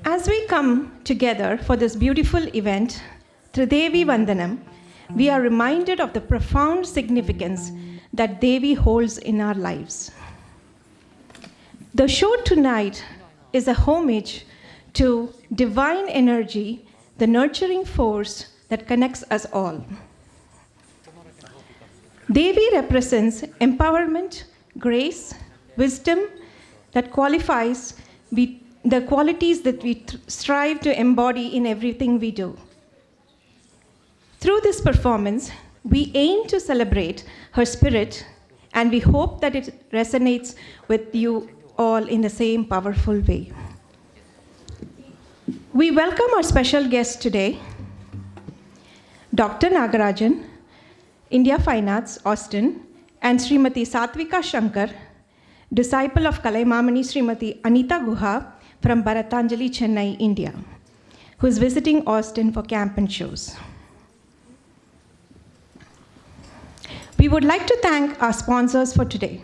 As we come together for this beautiful event, Tridevi Vandanam, we are reminded of the profound significance that Devi holds in our lives. The show tonight is a homage to divine energy, the nurturing force that connects us all. Devi represents empowerment, grace, wisdom that qualifies the qualities that we strive to embody in everything we do. Through this performance, we aim to celebrate her spirit, and we hope that it resonates with you all in the same powerful way. We welcome our special guest today, Dr. Nagarajan, India Fine Arts, Austin, and Srimati Satvika Shankar, disciple of Kalaimamani Srimati Anita Guha from Bharatanjali, Chennai, India, who is visiting Austin for camp and shows. We would like to thank our sponsors for today.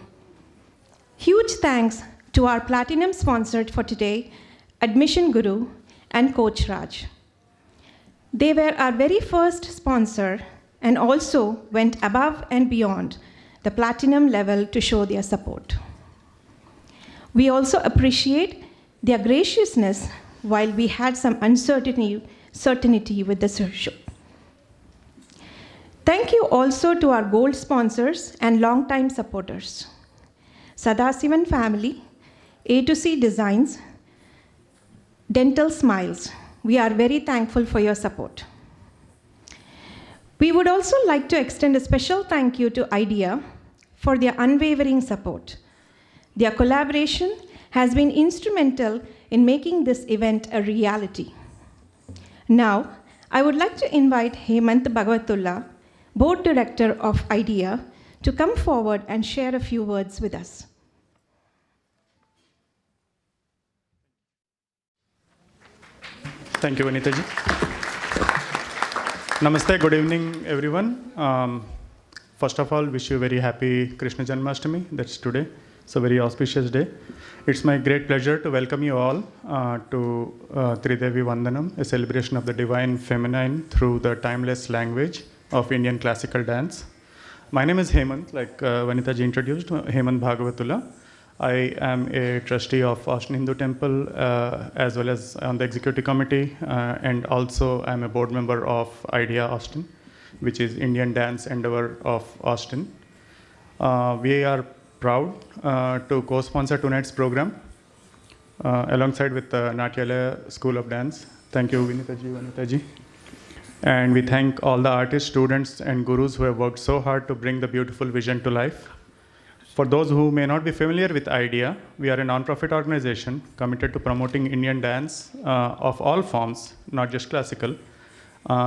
Huge thanks to our platinum sponsored for today, Admission Guru and Coach Raj. They were our very first sponsor and also went above and beyond the platinum level to show their support. We also appreciate their graciousness while we had some uncertainty with the show. Thank you also to our gold sponsors and longtime supporters, Sadasivan Family, A to C Designs, Dental Smiles. We are very thankful for your support. We would also like to extend a special thank you to IDEA for their unwavering support. Their collaboration has been instrumental in making this event a reality. Now, I would like to invite Hemant Bhagwatullah, Board Director of IDEA, to come forward and share a few words with us. Thank you, Vanita ji. Namaste, good evening, everyone. First of all, wish you a very happy Krishna Janmashtami. That's today. It's a very auspicious day. It's my great pleasure to welcome you all to Tridevi Vandanam, a celebration of the divine feminine through the timeless language of Indian classical dance. My name is Hemant, like Vanita ji introduced, Hemant Bhagwatullah. I am a trustee of Austin Hindu Temple as well as on the executive committee, and also I'm a board member of IDEA Austin, which is Indian Dance Endeavor of Austin. We are proud to co-sponsor tonight's program alongside with the Natyalaya School of Dance. Thank you, Vanita ji. And we thank all the artists, students, and gurus who have worked so hard to bring the beautiful vision to life. For those who may not be familiar with IDEA, we are a non-profit organization committed to promoting Indian dance of all forms, not just classical,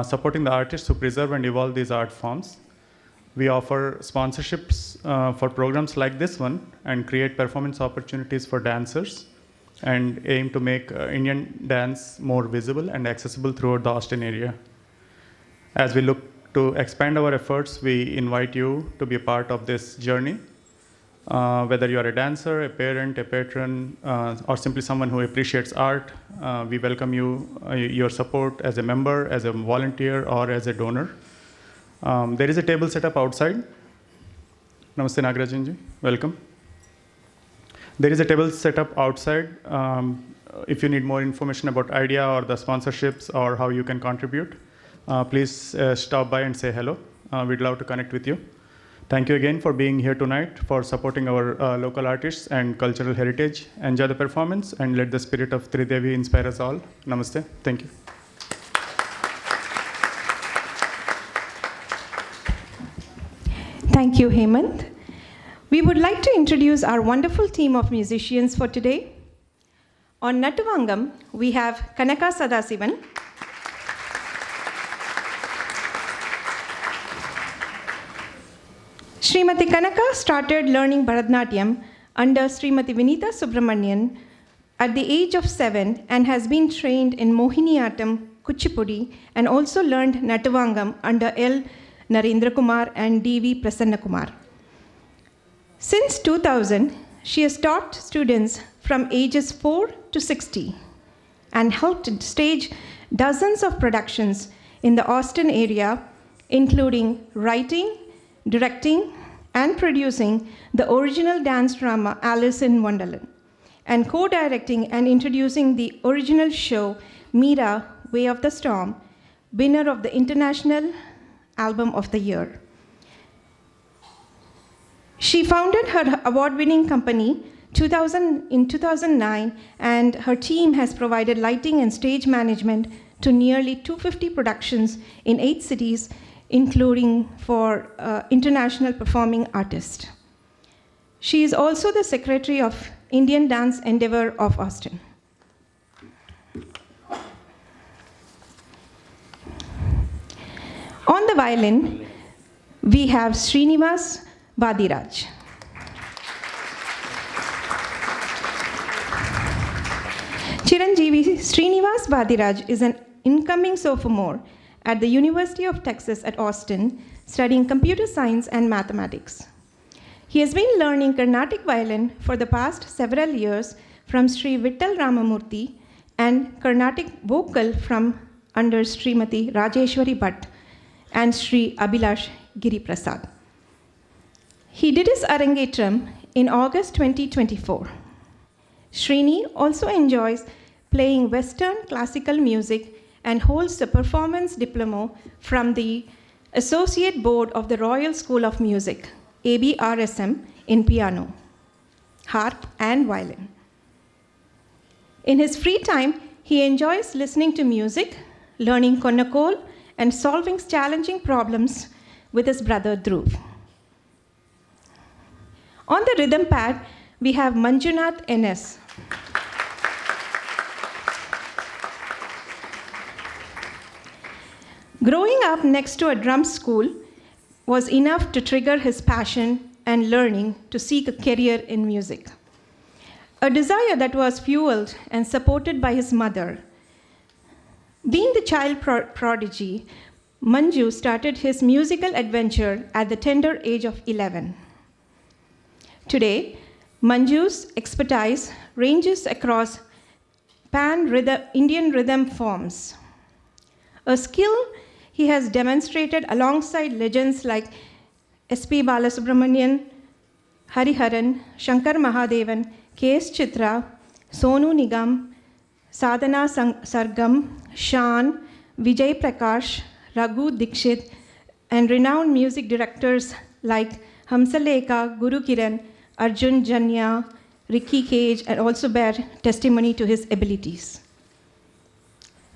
supporting the artists who preserve and evolve these art forms. We offer sponsorships for programs like this one and create performance opportunities for dancers and aim to make Indian dance more visible and accessible throughout the Austin area. As we look to expand our efforts, we invite you to be a part of this journey. Whether you are a dancer, a parent, a patron, or simply someone who appreciates art, we welcome your support as a member, as a volunteer, or as a donor. There is a table set up outside. Namaste Nagarajan ji, welcome. There is a table set up outside. If you need more information about IDEA or the sponsorships or how you can contribute, please stop by and say hello. We'd love to connect with you. Thank you again for being here tonight, for supporting our local artists and cultural heritage. Enjoy the performance and let the spirit of Tridevi inspire us all. Namaste. Thank you. Thank you, Hemant. We would like to introduce our wonderful team of musicians for today. On Natuvangam, we have Kanaka Sadasivan, Srimati Kanaka started learning Bharatanatyam under Srimati Vinita Subramanian at the age of 7 and has been trained in Mohiniyattam, Kuchipudi, and also learned Natuvangam under L. Narendra Kumar and D.V. Prasanna Kumar. Since 2000, she has taught students from ages 4 to 60 and helped stage dozens of productions in the Austin area, including writing, directing, and producing the original dance drama Alice in Wonderland, and co-directing and introducing the original show Meera, Way of the Storm, winner of the International Album of the Year. She founded her award-winning company in 2009, and her team has provided lighting and stage management to nearly 250 productions in 8 cities, including for international performing artists. She is also the secretary of Indian Dance Endeavor of Austin. On the violin, we have Srinivas Vadiraj. Chiranjeevi Srinivas Vadiraj is an incoming sophomore at the University of Texas at Austin, studying computer science and mathematics. He has been learning Carnatic violin for the past several years from Sri Vittal Ramamurthy and Carnatic vocal from under Srimati Rajeshwari Bhatt and Sri Abhilash Giri Prasad. He did his Arangetram in August 2024. Srini also enjoys playing Western classical music and holds a performance diploma from the Associate Board of the Royal School of Music, ABRSM, in piano, harp, and violin. In his free time, he enjoys listening to music, learning Konnakol, and solving challenging problems with his brother Dhruv. On the rhythm pad, we have Manjunath NS. Growing up next to a drum school was enough to trigger his passion and learning to seek a career in music. A desire that was fueled and supported by his mother. Being the child prodigy, Manju started his musical adventure at the tender age of 11. Today, Manju's expertise ranges across Indian rhythm forms, a skill he has demonstrated alongside legends like S.P. Balasubramanian, Hariharan, Shankar Mahadevan, K.S. Chitra, Sonu Nigam, Sadhana Sargam, Shan, Vijay Prakash, Raghu Dikshit, and renowned music directors like Hamsalekha, Guru Kiran, Arjun Janya, Ricky Cage, and also bear testimony to his abilities.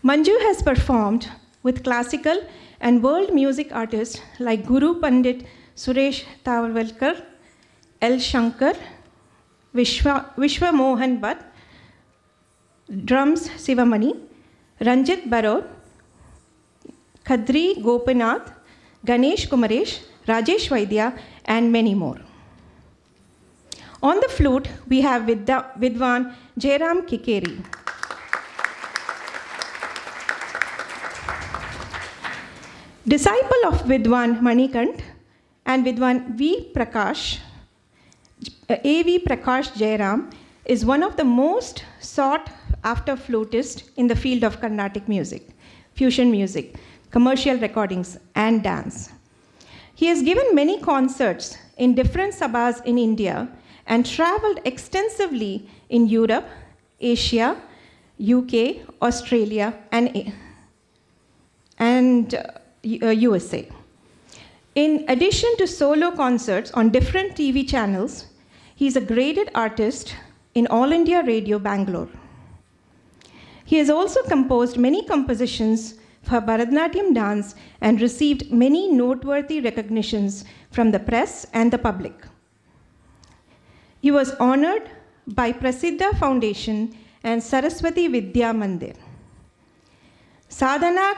Manju has performed with classical and world music artists like Guru Pandit Suresh Tavalkar, L. Shankar, Vishwa Mohan Bhatt, drums Sivamani, Ranjit Barod, Khadri Gopinath, Ganesh Kumaresh, Rajesh Vaidya, and many more. On the flute, we have Vidwan Jairam Kikeri. Disciple of Vidwan Manikant and Vidwan V. Prakash, A.V. Prakash Jairam is one of the most sought after flutists in the field of Carnatic music, fusion music, commercial recordings, and dance. He has given many concerts in different sabhas in India and traveled extensively in Europe, Asia, UK, Australia, and USA. In addition to solo concerts on different TV channels, he is a graded artist in All India Radio Bangalore. He has also composed many compositions for Bharatanatyam dance and received many noteworthy recognitions from the press and the public. He was honored by Prasiddha Foundation and Saraswati Vidya Mandir. Sadhana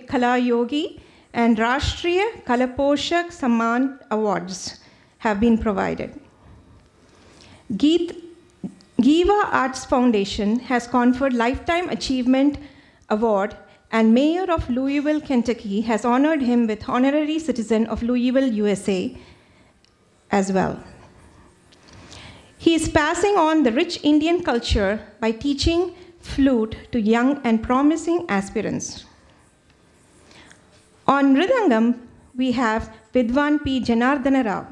Kala Yogi and Rashtriya Kalaposhak Samman Awards have been provided. Giva Arts Foundation has conferred Lifetime Achievement Award, and Mayor of Louisville, Kentucky has honored him with Honorary Citizen of Louisville, USA as well. He is passing on the rich Indian culture by teaching flute to young and promising aspirants. On Mridangam, we have Vidwan P. Janardana Rao.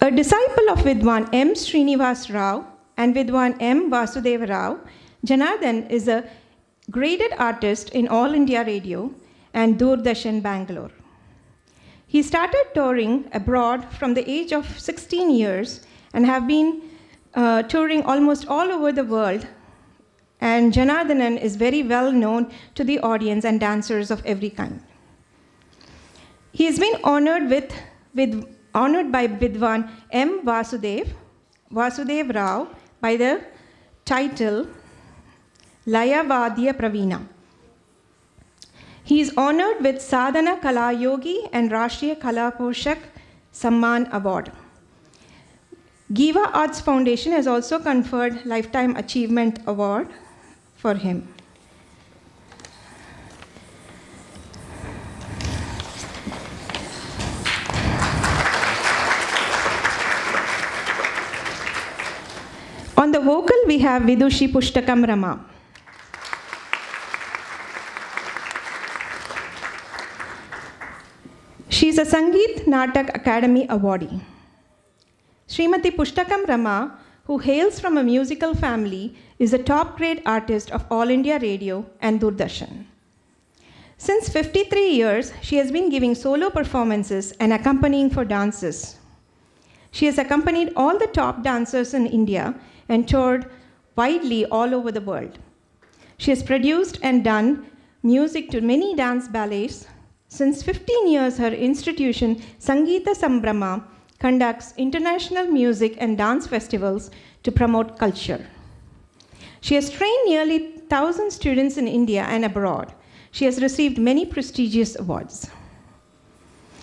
A disciple of Vidwan M. Srinivas Rao and Vidwan M. Vasudeva Rao, Janardhan is a graded artist in All India Radio and Doordarshan, Bangalore. He started touring abroad from the age of 16 years and have been touring almost all over the world. And Janardhanan is very well known to the audience and dancers of every kind. He has been honored by Vidwan M. Vasudev Rao by the title Laya Vadya Pravina. He is honored with Sadhana Kala Yogi and Rashtriya Kala Poshak Samman Award. Giva Arts Foundation has also conferred Lifetime Achievement Award for him. On the vocal, we have Vidushi Pushtakam Rama. She is a Sangeet Natak Academy awardee. Srimati Pushtakam Rama, who hails from a musical family, is a top-grade artist of All India Radio and Doordarshan. Since 53 years, she has been giving solo performances and accompanying for dances. She has accompanied all the top dancers in India and toured widely all over the world. She has produced and done music to many dance ballets. Since 15 years, her institution, Sangeeta Sambrama, conducts international music and dance festivals to promote culture. She has trained nearly 1,000 students in India and abroad. She has received many prestigious awards.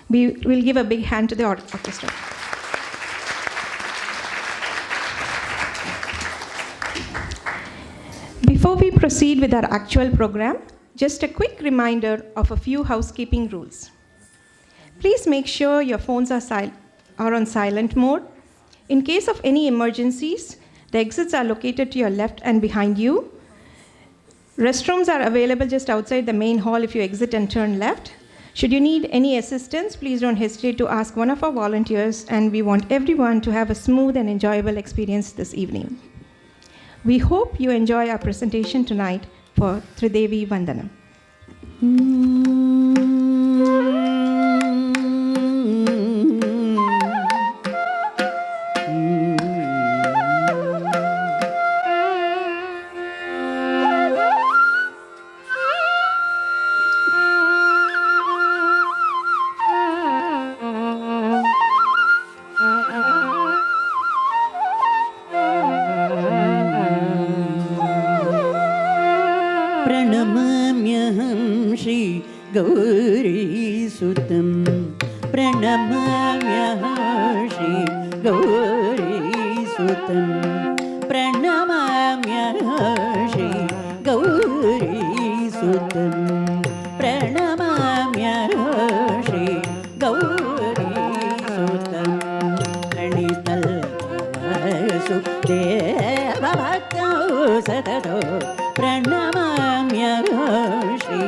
We will give a big hand to the orchestra. Before we proceed with our actual program, just a quick reminder of a few housekeeping rules. Please make sure your phones are on silent mode. In case of any emergencies, the exits are located to your left and behind you. Restrooms are available just outside the main hall if you exit and turn left. Should you need any assistance, please don't hesitate to ask one of our volunteers, and we want everyone to have a smooth and enjoyable experience this evening. We hope you enjoy our presentation tonight for Tridevi Vandanam. प्रणमाम्यहं Shri गौरीसुतं प्रणमाम्यहं Shri गौरीसुतं प्रणमाम्यहं Shri गौरीसुतं प्रणमाम्यहं Shri गौरीसुतं प्रणितल्पवसु देवभक्तौ सततो प्रणमाम्यहं Shri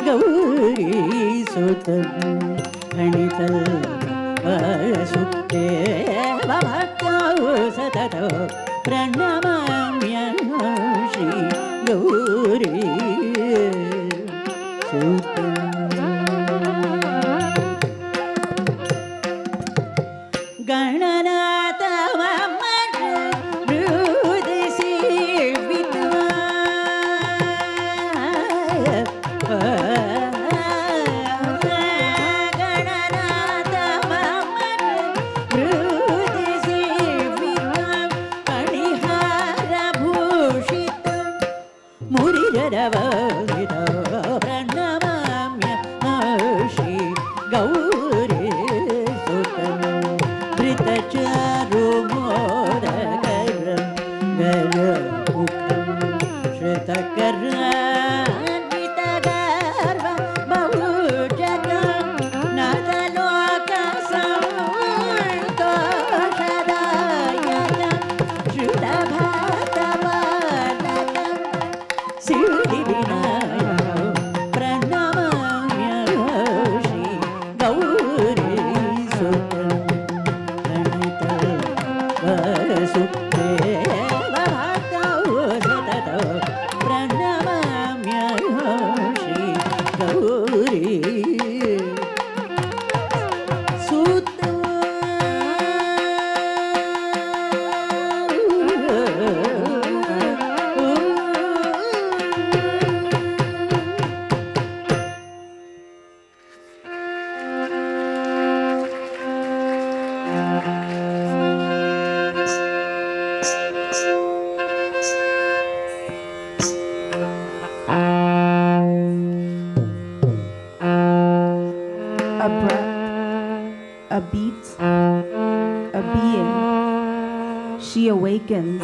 गौरीसुतं प्रणितल्पवसु देवभक्तौ सततो प्रणमाम्यहं Shri गौरीसुतं Gananath Parihar वासुदेवभक्तौ सततौ प्रणमाम्यहं Shrigauri a breath, a beat, a being. She awakens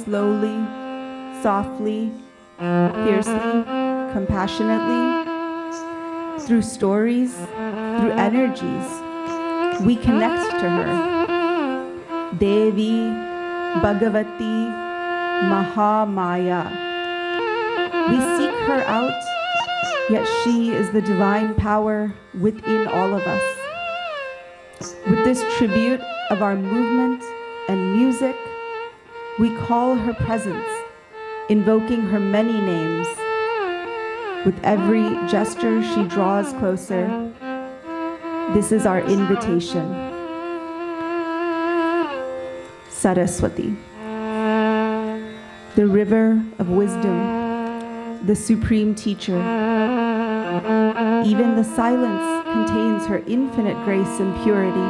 slowly, softly, fiercely, compassionately, through stories, through energies. We connect to her. Devi Bhagavati Mahamaya. We seek her out, yet she is the divine power within all of us. With this tribute of our movement and music, we call her presence, invoking her many names. With every gesture she draws closer. This is our invitation. Saraswati, the river of wisdom, the supreme teacher. Even the silence contains her infinite grace and purity.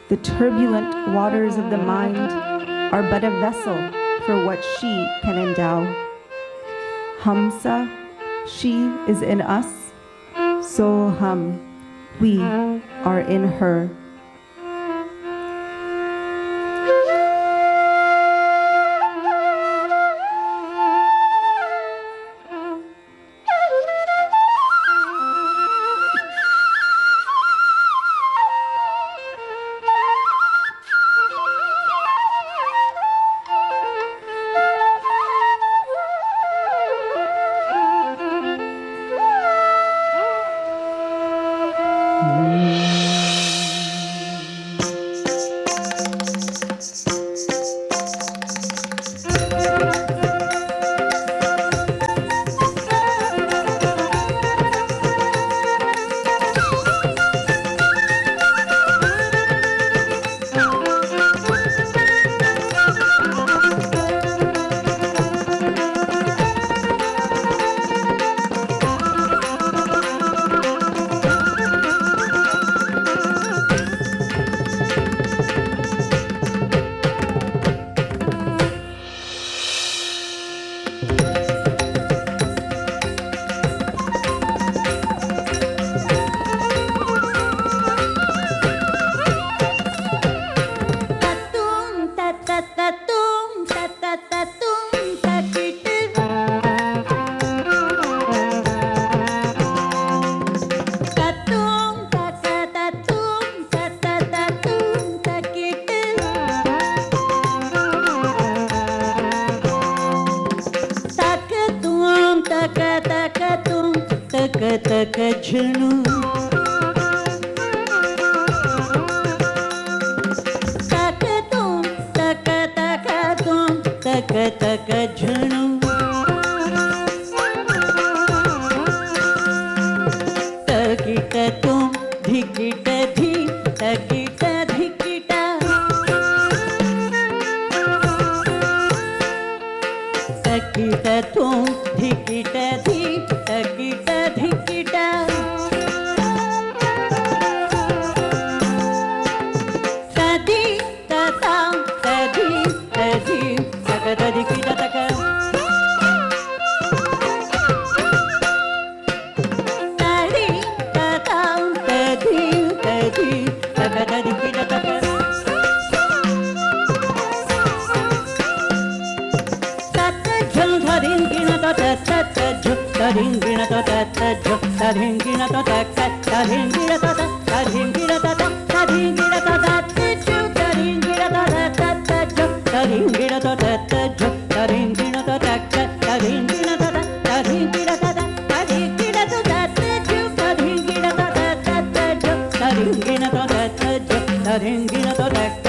The turbulent waters of the mind are but a vessel for what she can endow. Hamsa, she is in us, so hum, we are in her. तक झणू तक तुम तक झणू तकिट तुम धिकिट धी तकिट धिकिटा तकिट तुम धिकिट धी तकिट धिकिटा तदि तता तदि तदि तक धिकिट तक तदि तता तदि तदि तक धिकिट तक तरिंगिण तो तत जो तरिंगिण तो तक तरिंगिण तो तरिंगिण तो तरिंगिण तो तत जो तरिंगिण तो तत जो तरिंगिण तो तत जो तरिंगिण तो तक तरिंगिण तो तरिंगिण तो तरिंगिण तो तत जो तरिंगिण तो तत जो तरिंगिण तो तत जो तरिंगिण तो तक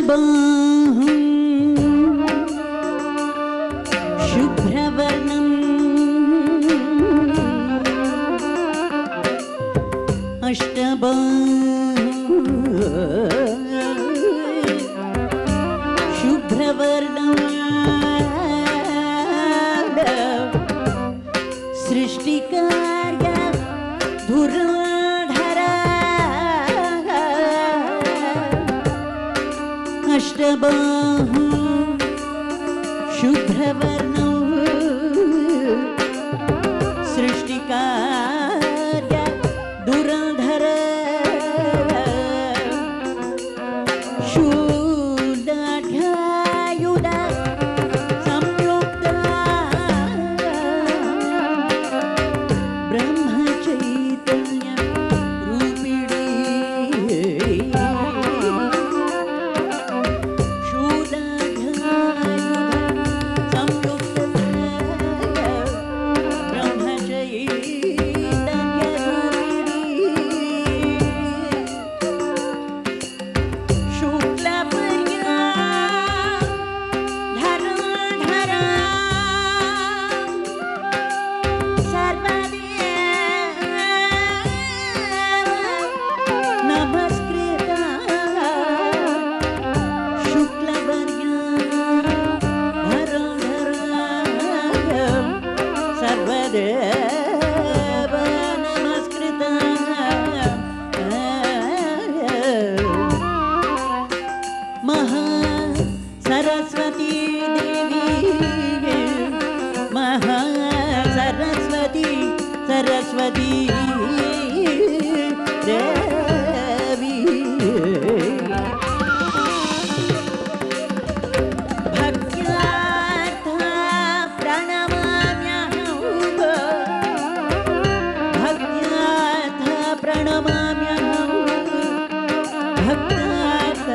अष्टबाहुं शुभ्रवर्णम् अष्टबाहुं शुभ्रवर्णम् सृष्टिकार्य धुरधर अष्टबाहुं शुभ्रवर्णौ सृष्टिकार्य धुरधर शूलाढ्यायुध संयुक्त ब्रह्मचैतन्य रूपिणी सरस्वती देवी सरस्वती देवी भक्त्यार्थ प्रणमाम्यहं भक्त्यार्थ प्रणमाम्यहं भक्त्यार्थ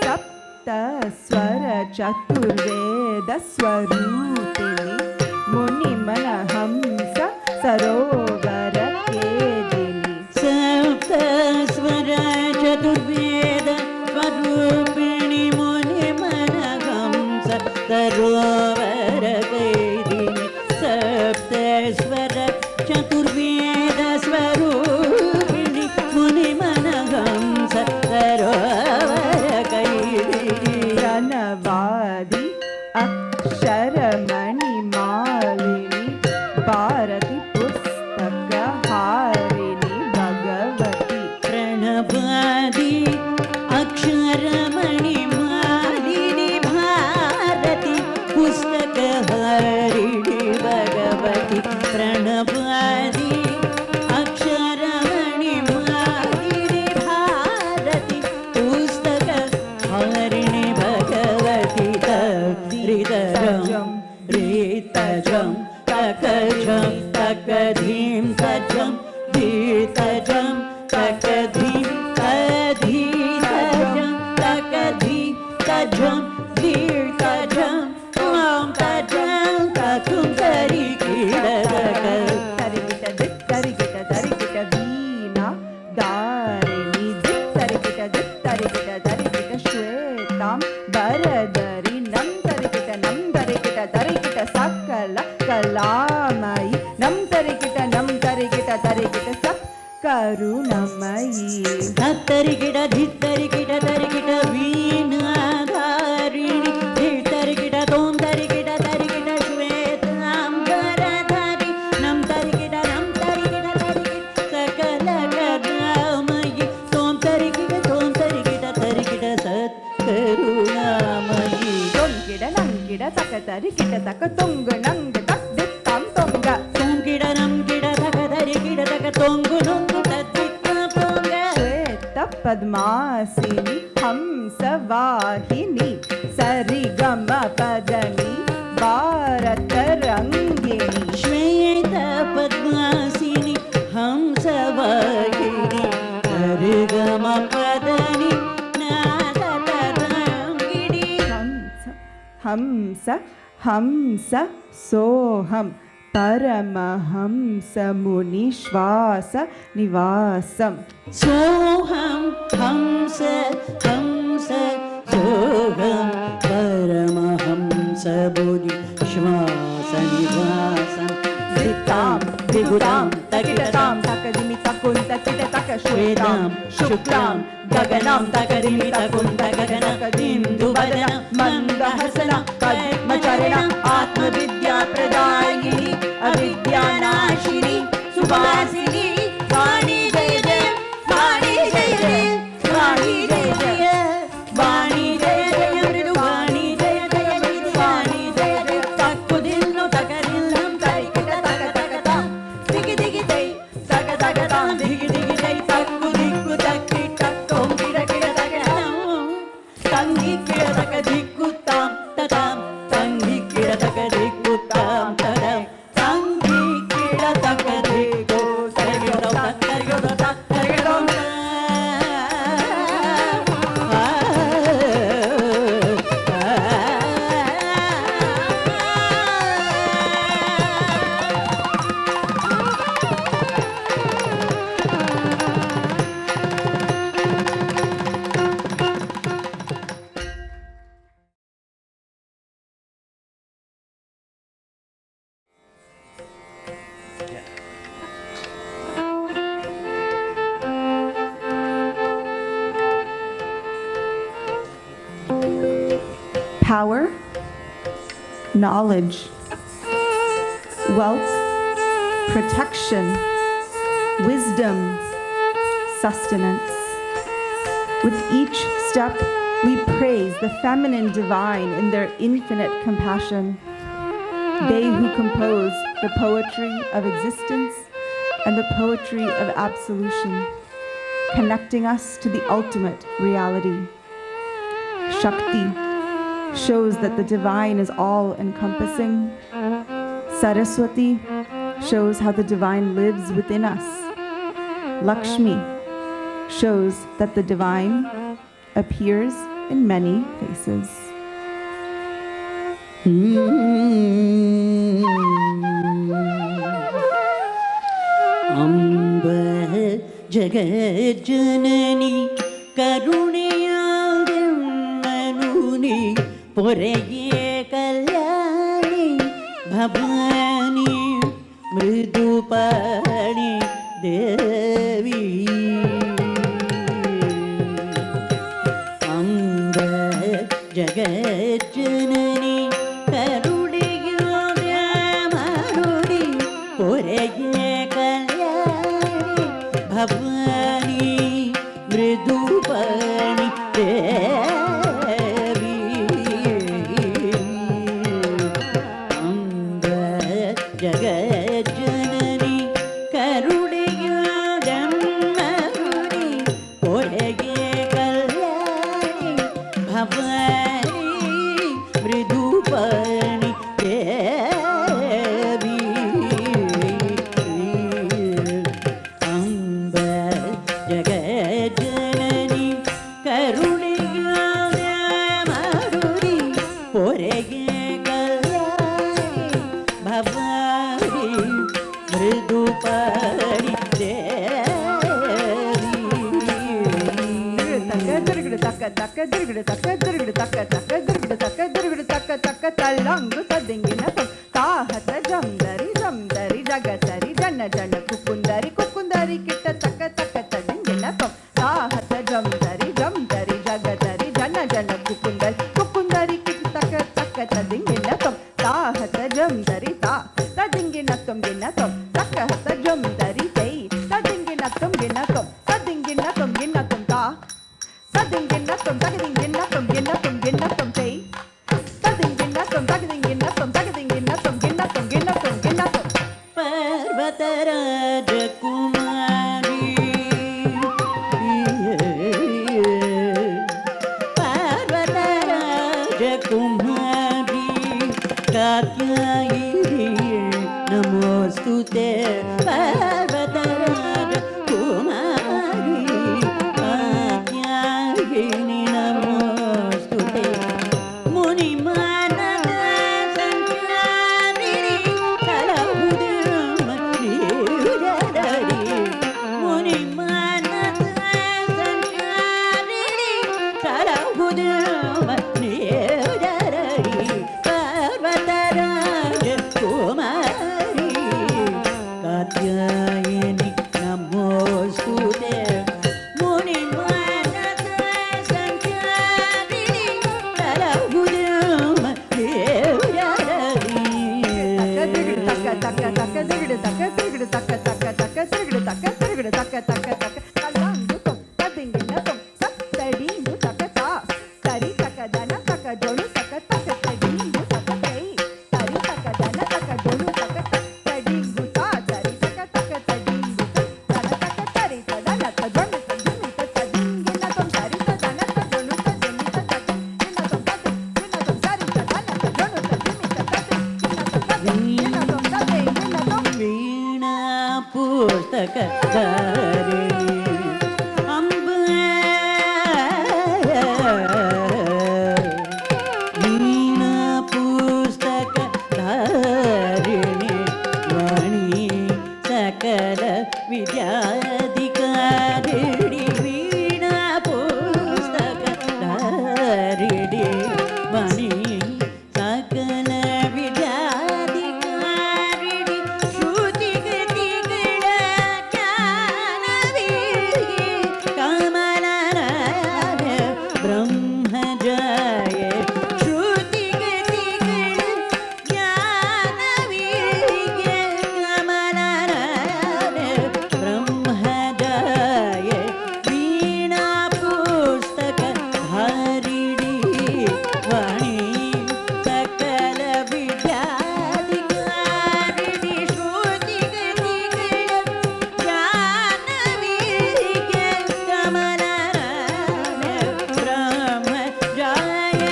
सप्त स्वर चतुर वेद स्वरूपिणि मुनिमन हंस सरोवर केदिनि सप्त स्वर चतुर्वेद स्वरूपिणि मुनिमन हंस सरोवर कैदिनि सप्त स्वर चतुर्वेद स्वरूपिणि मुनिमन हंस सरोवर कैदिनि प्रणवादि अक्षरमणिमालिनि भारति पुस्तकहारिणि भगवति प्रणवादि अक्षरमणि मालिनि भारति पुस्तकहारिणि भगवति प्रणवादि अक्षरमणि मालिनि भारति पुस्तकहारिणि भगवति तद्रितरं रीतजं तकजं तकधीं तजं धीतजं तकधीं तधीतजं तकधीं तजं धीतजं त्वां तजं तकुं तरिकिडदक तरिकिट वीणा दारिणि तरिकिट श्वेतां बरदरि नं तरिकिट सकल कलामयि नं तरिकिट सकरुणमयि धत्तरिकिड धित्तरिकिड तरिकिड वीणाधारिणि धित्तरिकिड तों तरिकिड तरिकिड श्वेतां वरधारि नं तरिकिड तरिकिड सकल कलामयि तों तरिकिड तरिकिड सत्करुणामयि தொங்கிட நங்கிட தக்க தரிக்கிட தக்க தொங்கு நங்கு தக் தித்தாம் தொங்க तोंकिड नंकिड तक तरिकिड तक तोंगु नोंगु तद्दित्ता पोंग श्वेत पद्मासिनी हंसवाहिनी सरिगम पदनी भारत रंगिनी श्वेत पद्मासिनि हंसवाहिनि हरिगमपदनि नादतरङ्गिणि हंस हंस सोहम परमहंस मुनिश्वास निवासम सोऽहं हंस हंस सोऽहं परमहंस बुद्धि श्वासनिवासं दित्तां दिगुतां तकिटतां तकदिमि तकुं तकिट तक श्वेतां शुक्लां गगनां तकदिमि तकुं तकदिन्दुवदनं मन्दहसनं पद्मचरणं आत्मविद्या प्रदायिनी अविद्यानाशिनी सुभासिनी वाणी जय जय वाणी जय जय वाणी जय जय वाणी जय जय मृदुवाणी जय जय मृदुवाणी जय जय तक्कुदिल्नु तकदिल्लं तरिकिट तक तकतां दिगि दिगि दै तक तकतां दिगि दिगि दै तक्कु दिक्कु तक्कि तक्कों किड किड तकतां तंगि किड तक दिक्कु तां ततां तंगि किड तक दिक्कु तां ततां तंगि किड तक दिक्कु तरिगिडौ तरिगिडौ तरिगिडौ Power, knowledge, wealth, protection, wisdom, sustenance. With each step, we praise the feminine divine in their infinite compassion. They who compose the poetry of existence and the poetry of absolution, connecting us to the ultimate reality. Shakti shows that the divine is all-encompassing. Saraswati shows how the divine lives within us. Lakshmi shows that the divine appears in many faces. ಅಂಬ ಜಗಜ್ಜನನಿ ಕರುಣೆಯಾದೆನ್ನನು ನೀ ಪೊರೆಗೆ ಕಲ್ಯಾಣಿ ಭವಾನಿ ಮೃದುಪಾಣಿ ದೇವಿ ಅಂಬ ಜಗಜ್ಜನನಿ ಕರುಣೆಯಾದ ಮರುಡಿ ಪೊರೆಗೆ ಕಲ್ಯಾಣಿ ಭವಾನಿ ಮೃದುಪಾಣಿ ದೇವಿ ಅಂಬ ಜಗಜ್ಜನನಿ ಕರುಣೆಯಾದ ಮರುಡಿ ಪೊರೆಗೆ ಕಲ್ಯಾಣಿ ಭವಾನಿ ಮೃದುಪಾಣಿ ದೇವಿ ಅಂಬ ಜಗಜ್ಜನನಿ ಕರುಣೆಯಾದ ಮರುಡಿ ಪೊರೆಗೆ ಕಲ್ಯಾಣಿ ಭವಾನಿ ಮೃದುಪಾಣಿ ತಲ್ಲಂಗು ತದ್ದಿಂಗಿನ ತಾಹತ ಜಂದರಿ ಜಂದರಿ ಜಗತರಿ ಜನ ಜನ ಕುಕುಂದರಿ ಕುಕುಂದರಿ ಕಿಟ್ಟ ತಕ್ಕ ತಕ್ಕ ತದ್ದಿಂಗಿನ ತಾಹತ ಜಂದರಿ ಜಂದರಿ ಜಗತರಿ ಜನ ಜನ ಕುಕುಂದರಿ ಕುಕುಂದರಿ ಕಿಟ್ಟ ತಕ್ಕ ತಕ್ಕ ತದ್ದಿಂಗಿನ ತಾಹತ ಜಂದರಿ ತಾ ತದ್ದಿಂಗಿನ ತುಂಗಿನ ತಕ್ಕ ಹತ ಜಂದರಿ ತೈ ತದ್ದಿಂಗಿನ ತುಂಗಿನ ತದ್ದಿಂಗಿನ ತುಂಗಿನ ತಾ ತದ್ದಿಂಗಿನ ತಗದಿಂಗಿನ ತುಂಗಿನ ತುಂಗಿನ ತೈ ತದ್ದಿಂಗಿನ ತಗದಿಂಗಿನ ತಗದಿಂಗಿನ ತುಂಗಿನ ತುಂಗಿನ ತುಂಗಿನ ಪರ್ವತರಾಜ ಕುಮಾರಿ ಪರ್ವತರಾಜ ಕುಮಾರಿ ಕಾತ್ಯಾಯಿನಿ ನಮೋಸ್ತುತೆ ಪರ್ವತರಾಜ ಕುಮಾರಿ ಕಾತ್ಯಾಯಿನಿ ನಮೋಸ್ತುತೆ ಮುನಿ ಮಾನದ ಸಂಚಾರಿಣಿ ಕಲಹುದು ಮತ್ತೀರಡಿ ಮುನಿ ಮಾನದ ಸಂಚಾರಿಣಿ ಕಲಹುದು ಮತ್ತೀರಡಿ ಪರ್ವತರಾಜ ಕುಮಾರಿ ಕಾತ್ಯಾಯಿನಿ ನಮೋಸ್ತುತೆ ಮುನಿ ಮಾನದ ಸಂಚಾರಿಣಿ ಕಲಹುದು ಮತ್ತೀರಡಿ ತಕ್ಕ ತಕ್ಕ ತಕ್ಕ ದಿಗಿಡು ತಕ್ಕ ತಿರುಗಿಡು ತಕ್ಕ ತಕ್ಕ ತಕ್ಕ ತಿರುಗಿಡು ತಕ್ಕ ತಿರುಗಿಡು ತಕ್ಕ ತಕ್ಕ ತಕ್ಕ ತಲ್ಲಂಗು ತದ್ದಿಂಗಿನ ತಡಿಂಗು ತಕ್ಕ ತಾ ತರಿ ತಕ್ಕ ದನ ತಕ್ಕ ಜೋಳು ತಕ್ಕ ತಕ್ಕ ತಡಿಂಗು ತಕ್ಕ ತೈ ತರಿ ತಕ್ಕ ದನ ತಕ್ಕ ಜೋಳು ತಕ್ಕ ತಡಿಂಗು ತಾ ತರಿ ತಕ್ಕ ತಕ್ಕ ತಡಿಂಗು ದನ ತಕ್ಕ ತರಿ ತದನ ತಜೊಂಡು ತಜುನಿ ತದಿಂಗಿನ ತರಿ ತದನ ತಜೊಳು ತಜುನಿ ತದಿಂಗಿನ ತರಿ ತದನ ತಜೊಳು ತಜುನಿ ತದಿಂಗಿನ ವೀಣಾ ಪುಸ್ತಕ ಅಂಬ ವೀಣಾ ಪುಸ್ತಕ ಧಾರಿಣಿ ವಾಣಿ ಸಕಲ ವಿದ್ಯಾಧಿಕಾರಿಣಿ ವೀಣಾ ಪುಸ್ತಕ ಧಾರಿಣಿ ವಾಣಿ ಸಕಲ ವಿದ್ಯಾಧಿಕಾರಿಣಿ ಶ್ರುತಿಗತಿಗಳ ಜ್ಞಾನವೀರ್ಗಿ ಕಮಲನಾದ ಬ್ರಹ್ಮಜಯ ಶ್ರುತಿಗತಿಗಳ ಜ್ಞಾನವೀರ್ಗಿ ಕಮಲನಾದ ಬ್ರಹ್ಮಜಯ ವೀಣಾ ಪುಸ್ತಕ ಧಾರಿಣಿ ವಾಣಿ ಸಕಲ ವಿದ್ಯಾಧಿಕಾರಿಣಿ ಶ್ರುತಿಗತಿಗಳ ಜ್ಞಾನವೀರ್ಗಿ ಕಮಲನಾದ ಬ್ರಹ್ಮಜಯ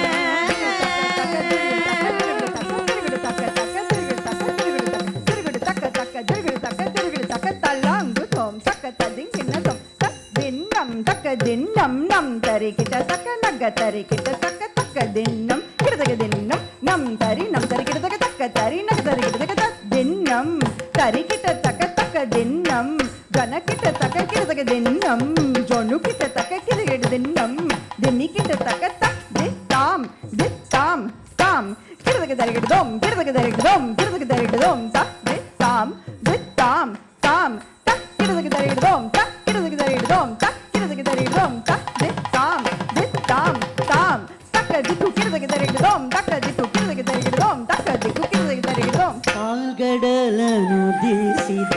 ದಿನ್ನಂ ನಂ ತರಿ ಕಿಟ ತಕ ನಗ ತರಿ ಕಿಟ ತಕ ತಕ ದಿನ್ನಂ ಕಿಟದಗ ದಿನ್ನಂ ನಂ ತರಿ ತರಿನಕ ತರಿಗಿಡದಕ ದಿನ್ನಂ ತರಿಕಿಟ ತಕ ತಕ ದಿನ್ನಂ ಜನಕಿಟ ತಕ ಕಿಡದಕ ದಿನ್ನಂ ಜೊನುಕಿಟ ತಕ ಕಿಡಗಿಡ ದಿನ್ನಂ ದಿನ್ನಿಕಿಟ ತಕ ತಕ್ ದಿತ್ತಾಂ ದಿತ್ತಾಂ ತಾಂ ಕಿಡದಕ ತರಿಗಿಡದೋಂ ಕಿಡದಕ ತರಿಗಿಡದೋಂ ಕಿಡದಕ ತರಿಗಿಡದೋಂ ತಕ್ ದಿತ್ತಾಂ ದಿತ್ತಾಂ ತಾಂ ತಕ್ ಕಿಡದಕ ತರಿಗಿಡದೋಂ ತಕ್ ಕಿಡದಕ ತರಿಗಿಡದೋಂ ತಕ್ ಕಿಡದಕ ತರಿಗಿಡದೋಂ ತಕ್ ದಿತ್ತಾಂ ದಿತ್ತಾಂ ತಾಂ ತಕ್ಕ ದಿಕ್ಕು ಕಿಡದಕ ತರಿಗಿಡದೋಂ ತಕ್ಕ ದಿಕ್ಕು ಕಿಡದಕ ತರಿಗಿಡದೋಂ ತಕ್ಕ ದಿಕ್ಕು ಕಿಡದಕ ತರಿಗಿಡದೋಂ ಪಾಲ್ಗಡಲನು ದಿಸಿದ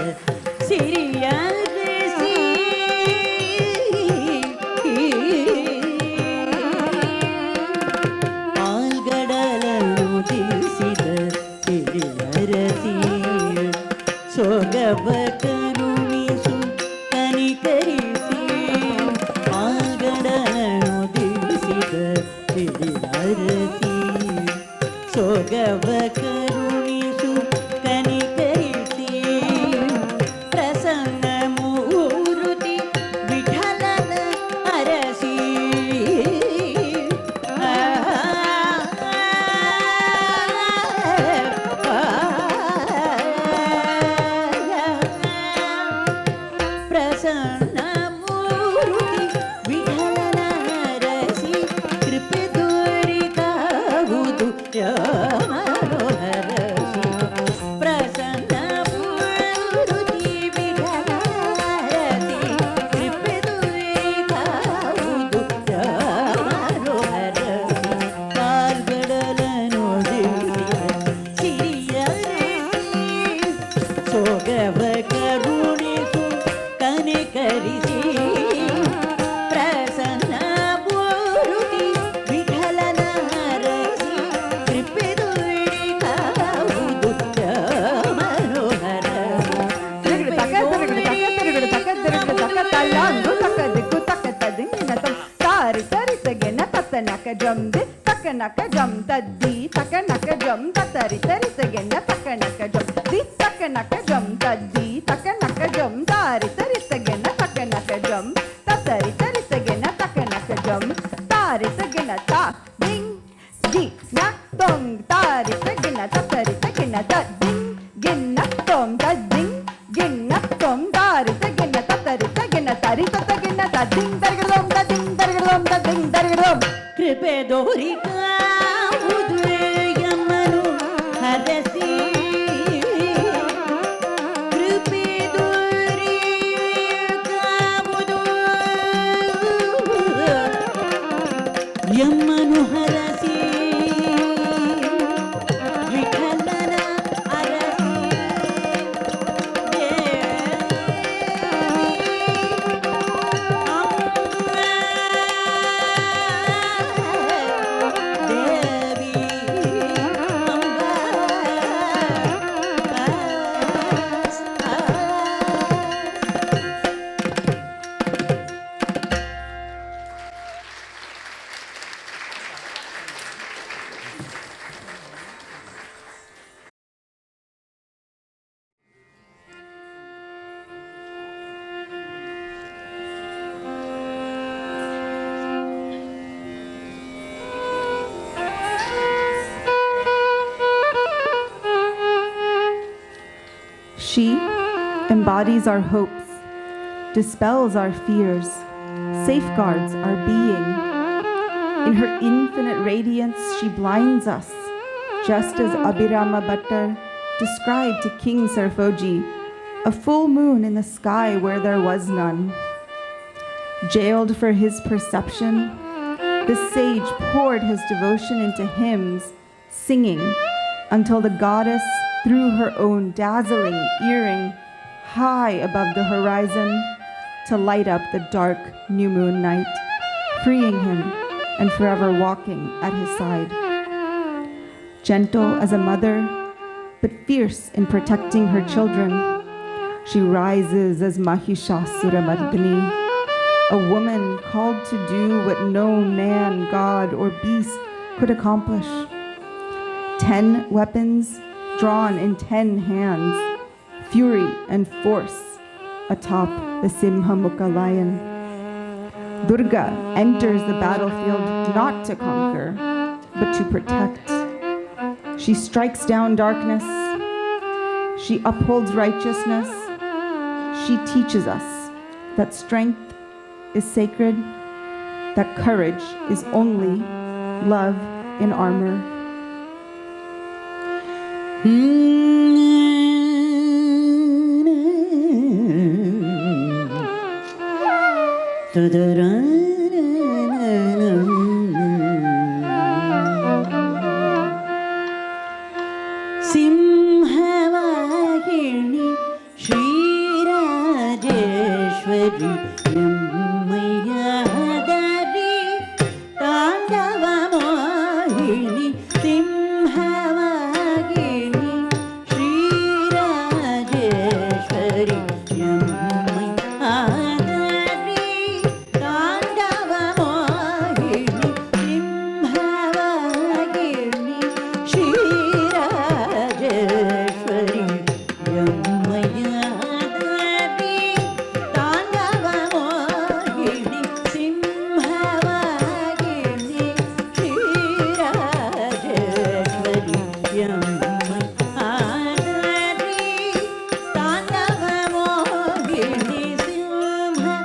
ಸಿರಿಯರಸಿ ಪಾಲ್ಗಡಲನು ದಿಸಿದ ಸಿರಿಯರಸಿ ಸೊಗವ ಕರುಣಿಸು ಕನಿಕರಿಸಿ ಪಾಲ್ಗಡಲನು ದಿಸಿದ ಸಿರಿಯರಸಿ ಸೊಗವ ಕರುಣಿಸು ಕನಿಕರಿಸಿ ಪ್ರಸನ್ನ ಮೂರುತಿ ವಿಠಲನ ಅರಸಿ ಪ್ರಸನ್ನ ಮೂರುತಿ ವಿಠಲನ ಅರಸಿ ಕೃಪೆ ದೊರಿಕಾವುದು ಮನೋಹರಸಿ ಪ್ರಸನ್ನ ಮೂರುತಿ ವಿಠಲನ ಅರಸಿ ಕೃಪೆ ದೊರಿಕಾವುದು ಮನೋಹರಸಿ ಪಾಲ್ಗಡಲನು ಸಿರಿಯರಸಿ ಸೊಗವ ಕರುಣಿಸು ಕನಿಕರಿಸಿ ಪ್ರಸನ್ನ ಮೂರುತಿ ವಿಠಲನ ಅರಸಿ ಕೃಪೆ ದೊರಿಕಾವುದು ಮನೋಹರಸಿ ತಿರುಗಿಡ ತಕ ತಿರುಗಿಡ ತಕ ತಿರುಗಿಡ ತಕ ತಲ್ಲಾಂದು ತಕ ದಿಕ್ಕು ತಕ ತದಿಂಗಿನ ತಂ ತಾರಿ ತರಿ ತಗೆನ ತತ್ತನಕ ಜಂ ದಿ ತಕನಕ ಜಂ ತದ್ದಿ ತಕನಕ ಜಂ ತತ್ತರಿ ತರಿ ತಗೆನ ತಕನಕ ಜಂ ದಿ ತಕನಕ ಜಂ ತದ್ದಿ ತಕನಕ ಜಂ ತಾರಿ ತರಿ ತಗೆನ ತಕನಕ ಜಂ ತತ್ತರಿ ತರಿ ತಗೆನ ತಕನಕ ಜಂ ತಾರಿ ತಗೆನ ತಾ ದಿಂಗ್ ದಿ ನ ತೊಂಗ್ ತಾರಿ ತಗೆನ ತತ್ತರಿ ತಗೆನ ತದ್ದಿಂಗ್ ಗಿನ್ನ ತೊಂ ತದ್ದಿಂಗ್ ಗಿನ್ನ ತೊಂ ತಾರಿ ತಗೆನ ತತ್ತರಿ ತಗೆನ ತರಿ ತಗೆನ ತದ್ದಿಂಗ್ ತರಿಗಿಡೋಂ ತದ್ದಿಂಗ್ ತರಿಗಿಡೋಂ ತದ್ದಿಂಗ್ ತರಿಗಿಡೋಂ ಕೃಪೆ ದೋರಿಕಾವುದು ಯಮನು ಹರಸಿ ಕೃಪೆ ದೋರಿಕಾವುದು ಯಮನು ಹರಸಿ ವಿಠಲನ ಅರಸಿ ದೇವಿ She embodies our hopes, dispels our fears, safeguards our being. In her infinite radiance, she blinds us, just as Abhirama Bhattar described to King Sarfoji a full moon in the sky where there was none. Jailed for his perception, the sage poured his devotion into hymns, singing until the goddess threw her own dazzling earring high above the horizon to light up the dark new moon night, freeing him and forever walking at his side. Gentle as a mother, but fierce in protecting her children, she rises as Mahishasuramardini, a woman called to do what no man, god, or beast could accomplish. 10 weapons drawn in 10 hands, fury and force atop the Simhamukha lion. Durga enters the battlefield not to conquer, but to protect. She strikes down darkness. She upholds righteousness. She teaches us that strength is sacred, that courage is only love in armor. ಸಿಂಹವಾಹಿಣಿ ಶ್ರೀರಾಜೇಶ್ವರಿ ಎಮ್ಮಯ್ಯದರಿ Tandava Mohini ಸಿಂಹವಾಹಿಣಿ ಶ್ರೀರಾಜೇಶ್ವರಿ ಎಮ್ಮಯ್ಯದರಿ Tandava Mohini ಸಿಂಹವಾಹಿಣಿ ಶ್ರೀರಾಜೇಶ್ವರಿ ಎಮ್ಮಯ್ಯದರಿ Tandava Mohini Simhavahini ಶ್ರೀರಾಜೇಶ್ವರಿ ಎಮ್ಮಯ್ಯದರಿ Tandava Mohini Simhavahini.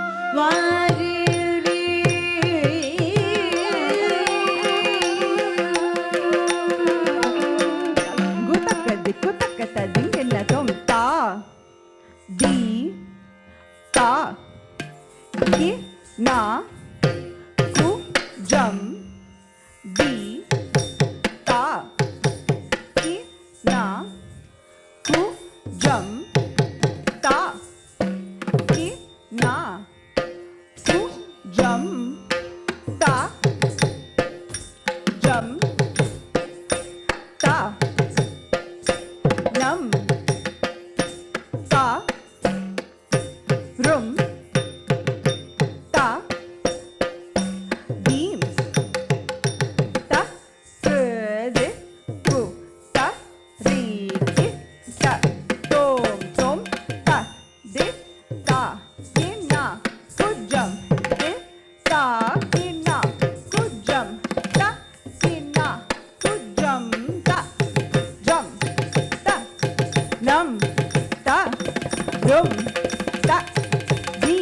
Gutaka dikutaka ta dingena tom ta di ta ki na ku jam di ta ki na ku jam ta ki na ku jam ta jam ta nam ta rum ta beam ta de ku ta ri ki ta tom tom ta de ta kina kujam de ta kina kujam ta kina kujam ta jam ta nam ta rum ta di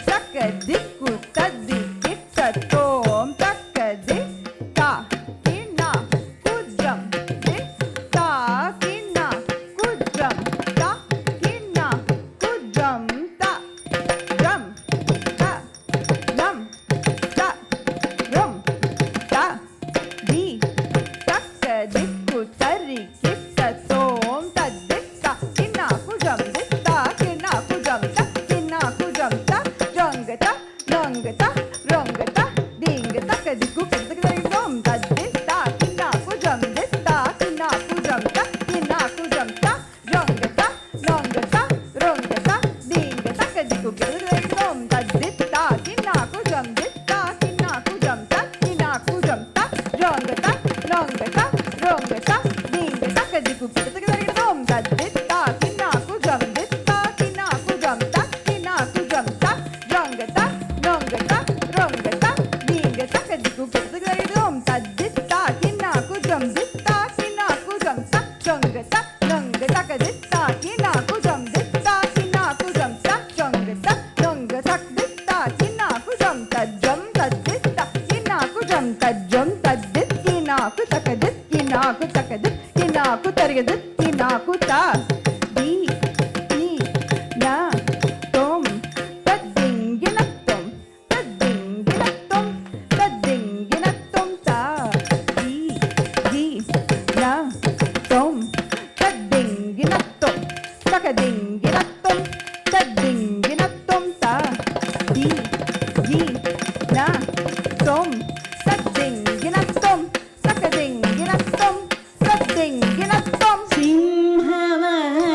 saka diku ta di kita tom taka de ta kina kujam de ta kina kujam ta kina kujam ta jam ta nam ta rum ta di taka diku tari kita tom ta detta kina kujam detta kina kujam ta kina kujam ta jangata nangata rangata dingata kadiku kadaka tom ta detta kina kujam detta kina kujam ta kina kujam ta jangata nangata rangata dingata kadiku kadaka tom ta detta kina kujam detta kina kujam ta kina kujam ta jangata nangata rangata dingata kadiku kadaka tom ta detta kina kujam detta kina kujam ta kina kujam ta jangata nangata rangata dingata kadiku kadaka tom ta detta kina kujam detta kina kujam ta jangata nangata kadetta kina kujam detta kina kujam ta jangata nangata detta kina kujam ta jam ta detta kina kujam ta jam ta dit kina kutaka dit kina kutaka dit kina kutarga dit kina kuta di ni na tom tadinginatom tadinginatom tadinginatom ta di na tom tadinginatom takadinginatom tadinginatom ta di na tom tadinginatom takadinginatom tadinginatom ಸಿಂಹವಾಹಿಣಿ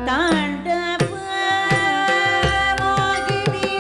தாண்டவ மோகினி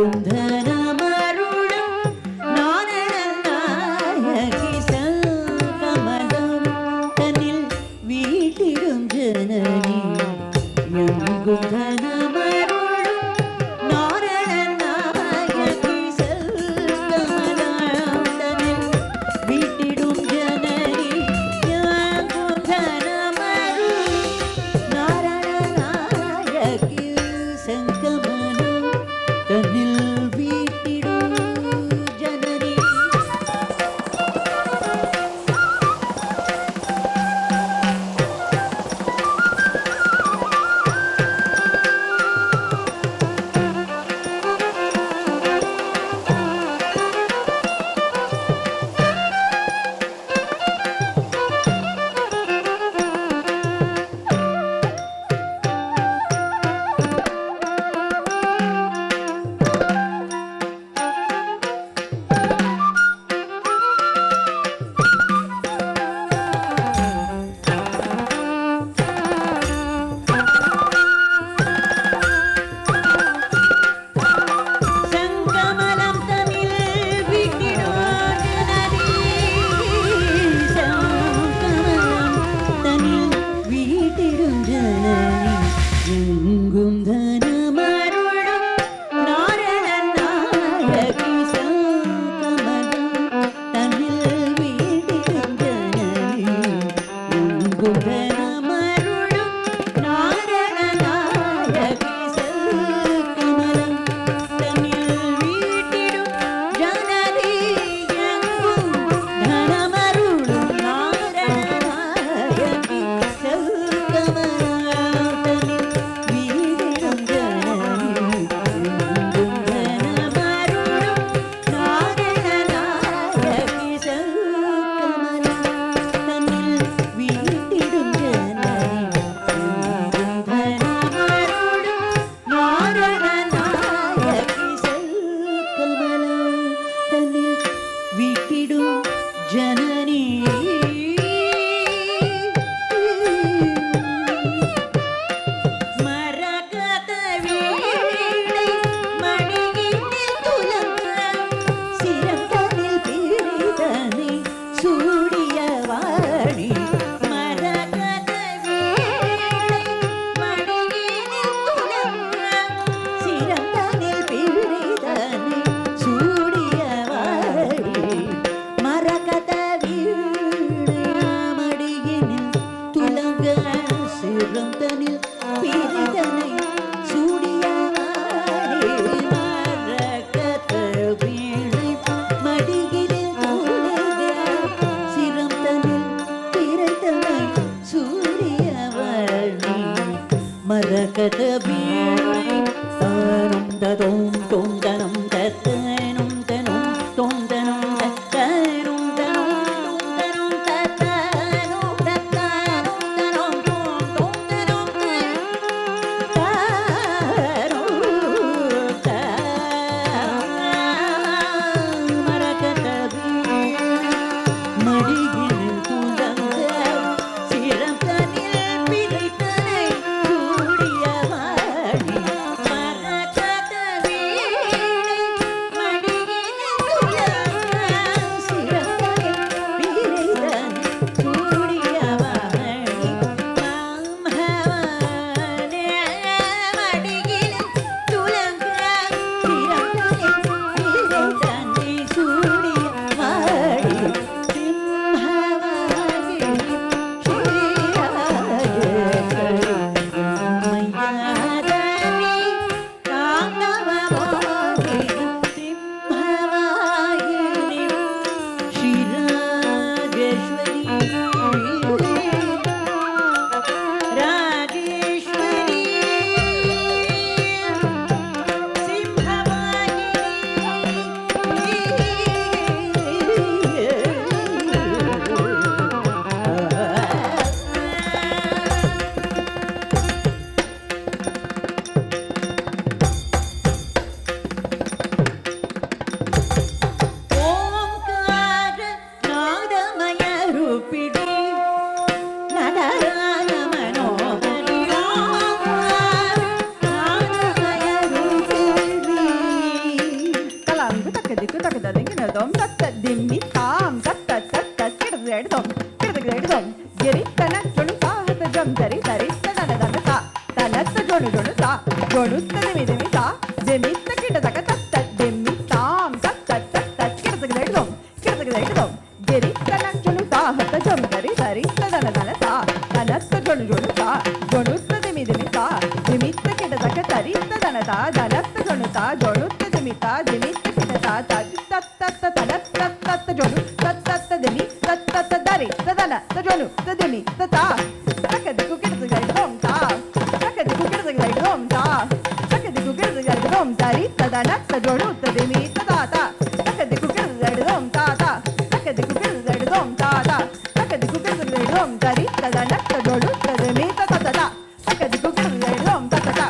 தனமருளும் நாரணநாயகி சங்கமலம் தன்னில் வீட்டிடும் ஜனனி எங்கும் தனமருளும் நாரணநாயகி சங்கமலம் தன்னில் வீட்டிடும் ஜனனி எங்கும் தனமருளும் நாரணநாயகி சங்கமலம் தன்னில் வீட்டிடும் ஜனனி. சங்கமலம் தன்னில் வீட்டிடும் ஜனனி சங்கமலம் தன்னில் வீட்டிடும் ஜனனி எங்கும் தனமருளும் நாரணநாயகி சங்கமலம் தன்னில் வீட்டிடும் ஜனனி எங்கும் தனமருளும் நாரணநாயகி சங்கமலம் தன்னில் வீட்டிடும் ஜனனி எங்கும் தனமருளும் நாரணநாயகி சங்கமலம் தன்னில் வீட்டிடும் ஜனனி எங்கும் தனமருளும் நாரணநாயகி சங்கமலம் தன்னில் வீட்டிடும் ஜனனி எங்கும் தனமருளும் நாரணநாயகி சங்கமலம் தன்னில் வீட்டிடும் ஜனனி. மரகத வீணை மணியினில் துலங்க சிரத்தனில் பிரிதனை சூடிய வாணி. மரகத வீணை மணியினில் துலங்க சிரத்தனில் பிரிதனை சூடிய வாணி. மரகத வீணை மடியினில் துலங்க சிரத்தனில் பிரிதனை சூடிய வாணி. மரகத வீணை மடியினில் துலங்க சிரத்தனில் பிரிதனை சூடிய வாணி. மரகத வீணை தானம் ததோம் தோம் தனம் தத்தனும் தனும் தோம் தனம் தத்தனும் தனும் தோம் தனம் தத்தனும் தத்தனும் தனம் தோம் தோம் தனம் மரகத வீணை மடியினில் துலங்க சிரத்தனில் பிரித்தனை சூடிய வாணி. மரகத வீணை ಜಿಣದೊಂ ತತ್ತ ದಿಮ್ಮಿ ತಾಂ ತತ್ತ ತತ್ತ ಕಿಡದೆಡ್ದೊಂ ಕಿಡದೆಡ್ದೊಂ ಗೆರಿ ತನ ಜೊಣು ತಾಹತ ಜಂ ಜರಿ ತರಿ ತನನದನ ತಾ ತನತ್ತ ಜೊಣು ಜೊಣು ತಾ ಜೊಣುತ್ತ ದಿಮಿ ದಿಮಿ ತಾ ದಿಮಿತ್ತ ಕಿಡದಕ ತತ್ತ ದಿಮ್ಮಿ ತಾಂ ತತ್ತ ತತ್ತ ಕಿಡದೆಡ್ದೊಂ ಕಿಡದೆಡ್ದೊಂ ಗೆರಿ ತನ ಜೊಣು ತಾಹತ ಜಂ ಜರಿ ತರಿ ತನನದನ ತಾ ತನತ್ತ ಜೊಣು ಜೊಣು ತಾ ಜೊಣುತ್ತ ದಿಮಿ ದಿಮಿ ತಾ ದಿಮಿತ್ತ ಕಿಡದಕ ತರಿ ತನನ ತಾ ದನತ್ತ ಜೊಣು ತಾ ಜೊಣುತ್ತ ದಿಮಿತಾ ದಿಮಿತ್ತ ಕಿಡತಾ ತತ್ತ ತನತ್ತ ತತ್ತ ಜೊಣು ತತ್ತ ದಿಮಿ ತತ್ತ ದರಿ ತದನ ತಜೊನು ತದಿಮಿ ತತಾ ತಕದಿಕು ಕಿಡದಗೈದೊಂ ತಾ ತಕದಿಕು ಕಿಡದಗೈದೊಂ ತಾ ತಕದಿಕು ಕಿಡದಗೈದೊಂ ತರಿ ತದನ ತಜೊನು ತದಿಮಿ ತತಾತ ತಕದಿಕು ಕಿಡದಗೈದೊಂ ತಾತ ತಕದಿಕು ಕಿಡದಗೈದೊಂ ತಾತ ತಕದಿಕು ಕಿಡದಗೈದೊಂ ತರಿ ತದನ ತಜೊನು ತದಿಮಿ ತತತ ತಕದಿಕು ಕಿಡದಗೈದೊಂ ತತತ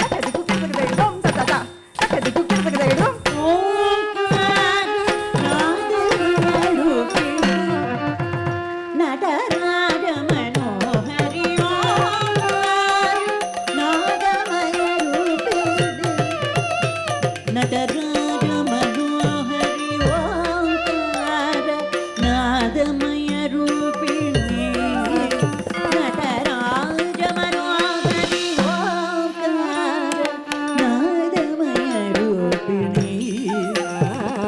ತಕದಿಕು ಕಿಡದಗೈದೊಂ ತತತ ತಕದಿಕು ಕಿಡದಗೈದೊಂ ನಟರಾಜ ಮನೋಹರಿ ನಾದಮಯ ರೂಪಿಣಿ ನಟರಾಜ ಮನೋಹರಿ ಓಂಕಾರ ನಾದಮಯ ರೂಪಿಣಿ ನಟರಾಜ ಮನೋಹರಿ ಓಂಕಾರ ನಾದಮಯ ರೂಪಿಣಿ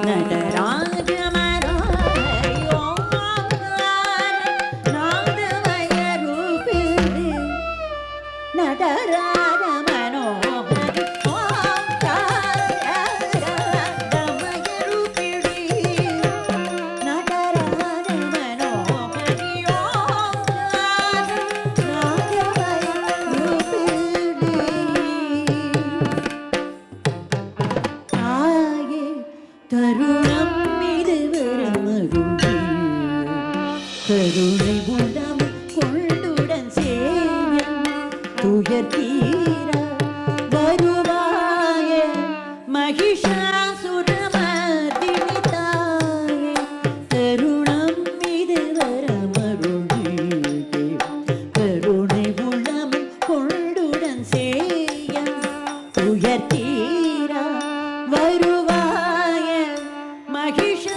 ನಟರಾಜ ಮನೋಹರಿ ಓಂಕಾರ ನಾದಮಯ ರೂಪಿಣಿ ನಟರಾಜ ಮನೋಹರಿ ಓಂಕಾರ ನಾದಮಯ ರೂಪಿಣಿ ನಟರಾಜ ಮನೋಹರಿ ಓಂಕಾರ ನಾದಮಯ ರೂಪಿಣಿ தாயே தருணம் இது வரமருளி கருணை உள்ளம் கொள்ளுடன் சேய துயர் தீர வருவாய மகிஷாசுரமர்தினி தாயே தருணம் இது வரமருளி கருணை உள்ளம் கொள்ளுடன் சேய துயர் தீர வருவாய மகிஷாசுரமர்தினி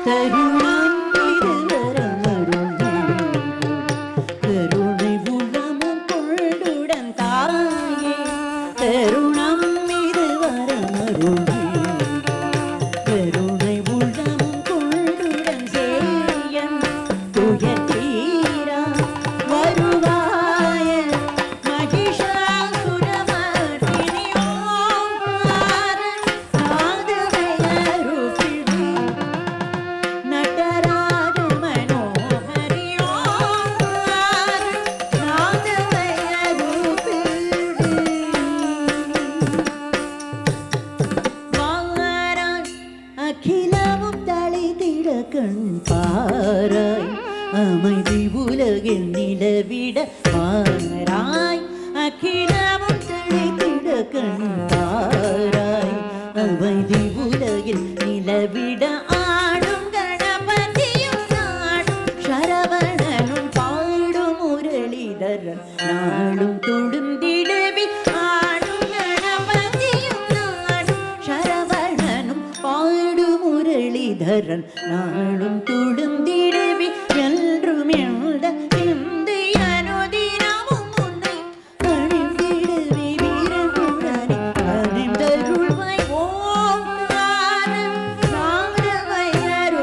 தருணம் இது வரமருளி அகிலமும் தழைத்திட கண் பாராய் அமைதி உலகில் நிலவிட பாராய் அகிலமும் தழைத்திட கண் பாராய் அமைதி உலகில் நிலவிட ஆடும் கணபதியும் நாடும் சரவணனும் பாடும் முரளிதரன் நாளும் தொழுந்திடுவி ஆடும் கணபதியும் நாடும் சரவணனும் பாடும் முரளிதரன் நாளும் தொழுந்திடுவி என்றும் எழுத சிந்தை அனுதினமும் உன்னை அணிந்திடுவி வீரனுடனே அணிந்தருள்வாய் ஓம் நாரவையரோபிடே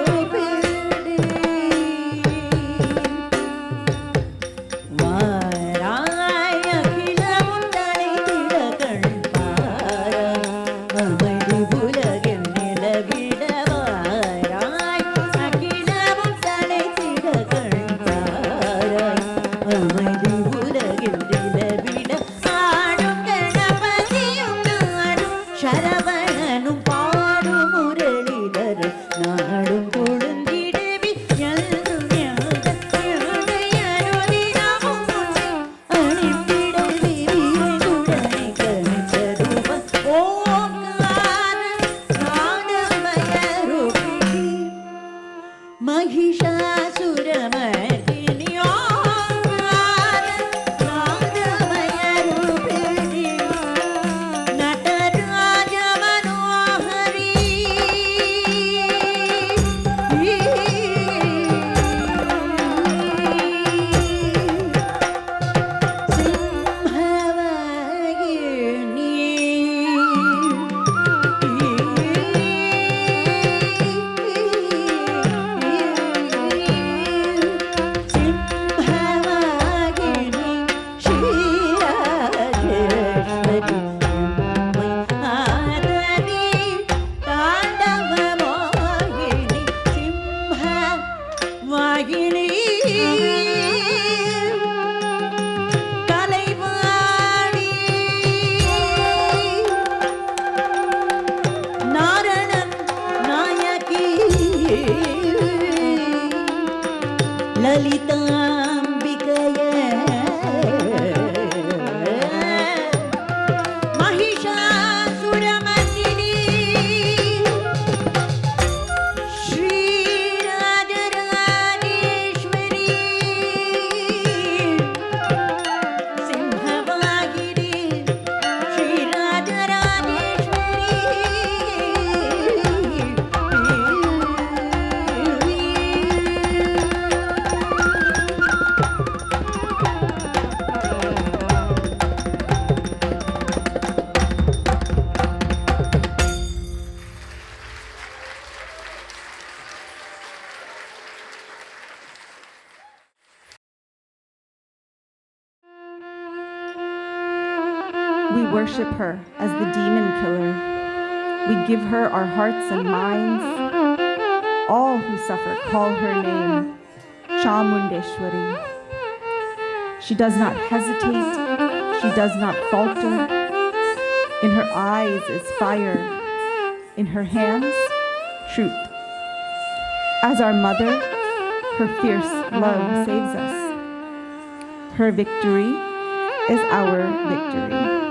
வாராய் அகிலமும் தழைத்திட கண் பாராய் அமைதி உலகில் நிலவிட வாராய் அகிலமும் தழைத்திட கண் பாராய் அமைதி உலகில் நிலவிட ஆடும் கணபதியும் நாடும் சரவணனும் பாடும் முரளிதரன் நாடும் கொழுந்திடுவி என்றும் எழுத எழுதை அனுதினமும் உன்னை அணிந்திடுவி வீரனுடனே கணிதரூப ஓங்கார நாதமயரூபிணி மகிஷாசுரமர்தினி ஓங்கார நாதமயரூபிணி நடராஜ மனோஹரி வாகினி கலைவாணி நாரணன் நாயகி லலிதாம்பிகைய Mahishasuramardini Sri Rajarajeshwari சிம்ஹவாகினி We worship her as the demon killer. We give her our hearts and minds. All who suffer call her name, Chamundeshwari. She does not hesitate. She does not falter. In her eyes is fire. In her hands, truth. As our mother, her fierce love saves us. Her victory is our victory.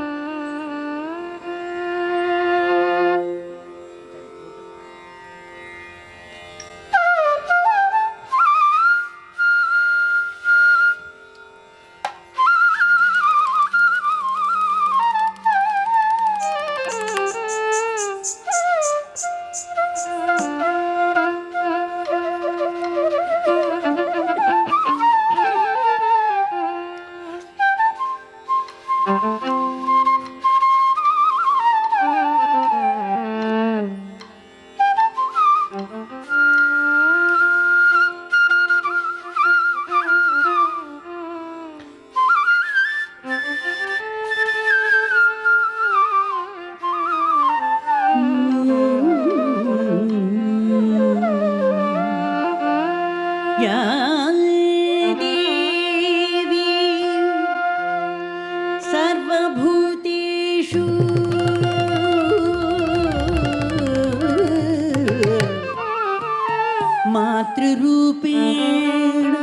मातृरूपेण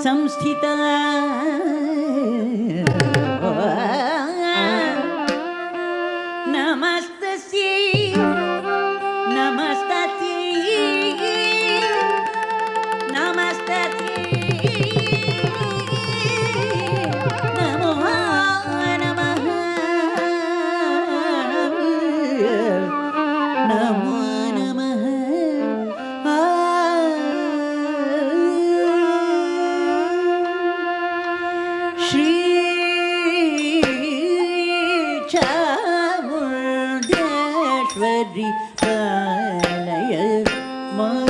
संस्थिता नमस्तस्यै नमस्तस्यै नमस्तस्यै नमो नमः नमो नमः श्री चामुण्डेश्वरी पालय मां।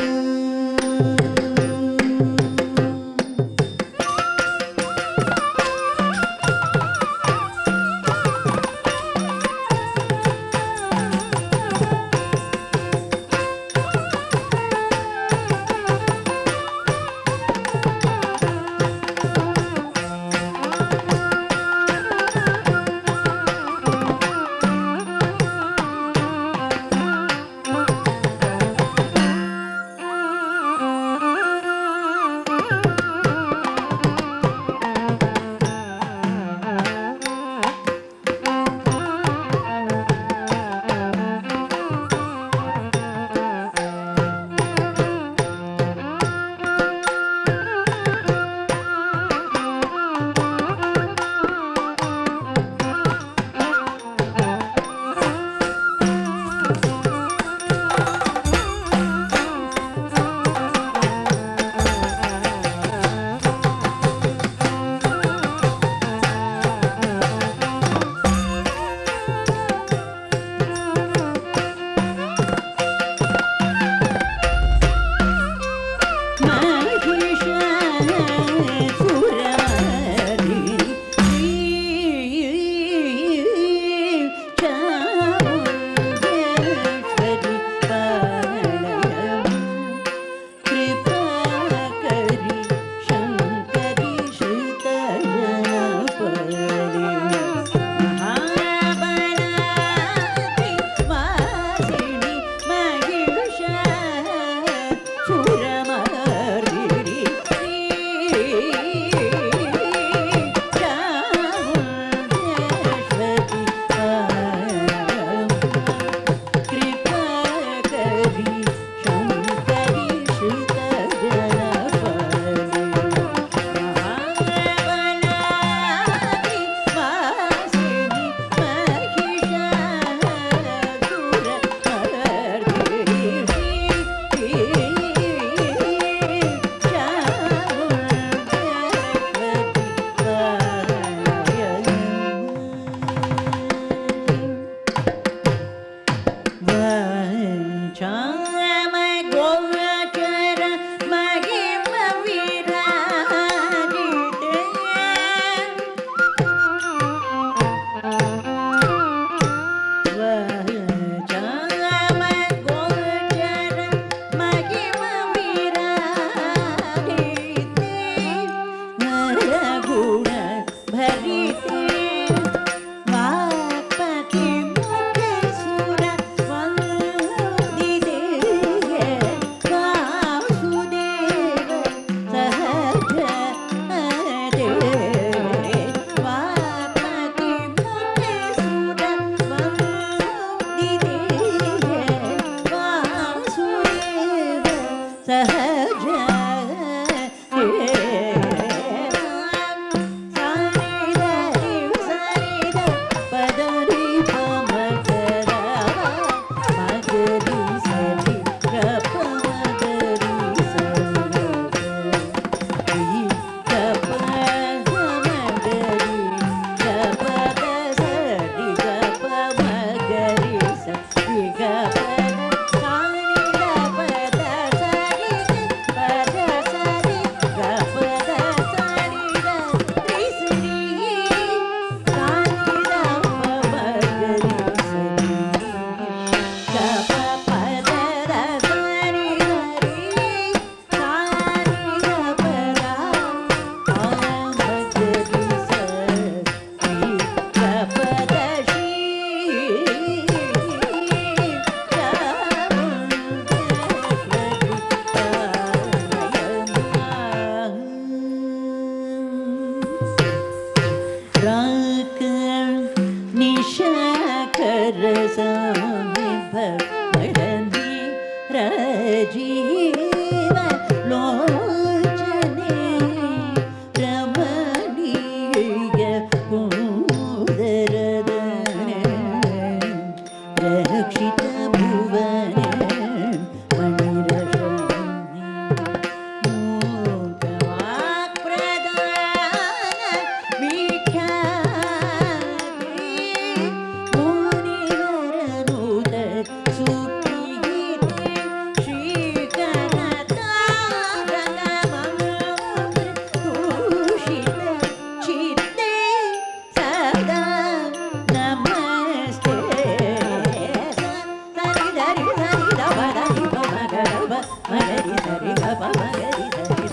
ಮಗರಿ ಸರಿ ಗಪ ಮಗರಿ ಸರಿ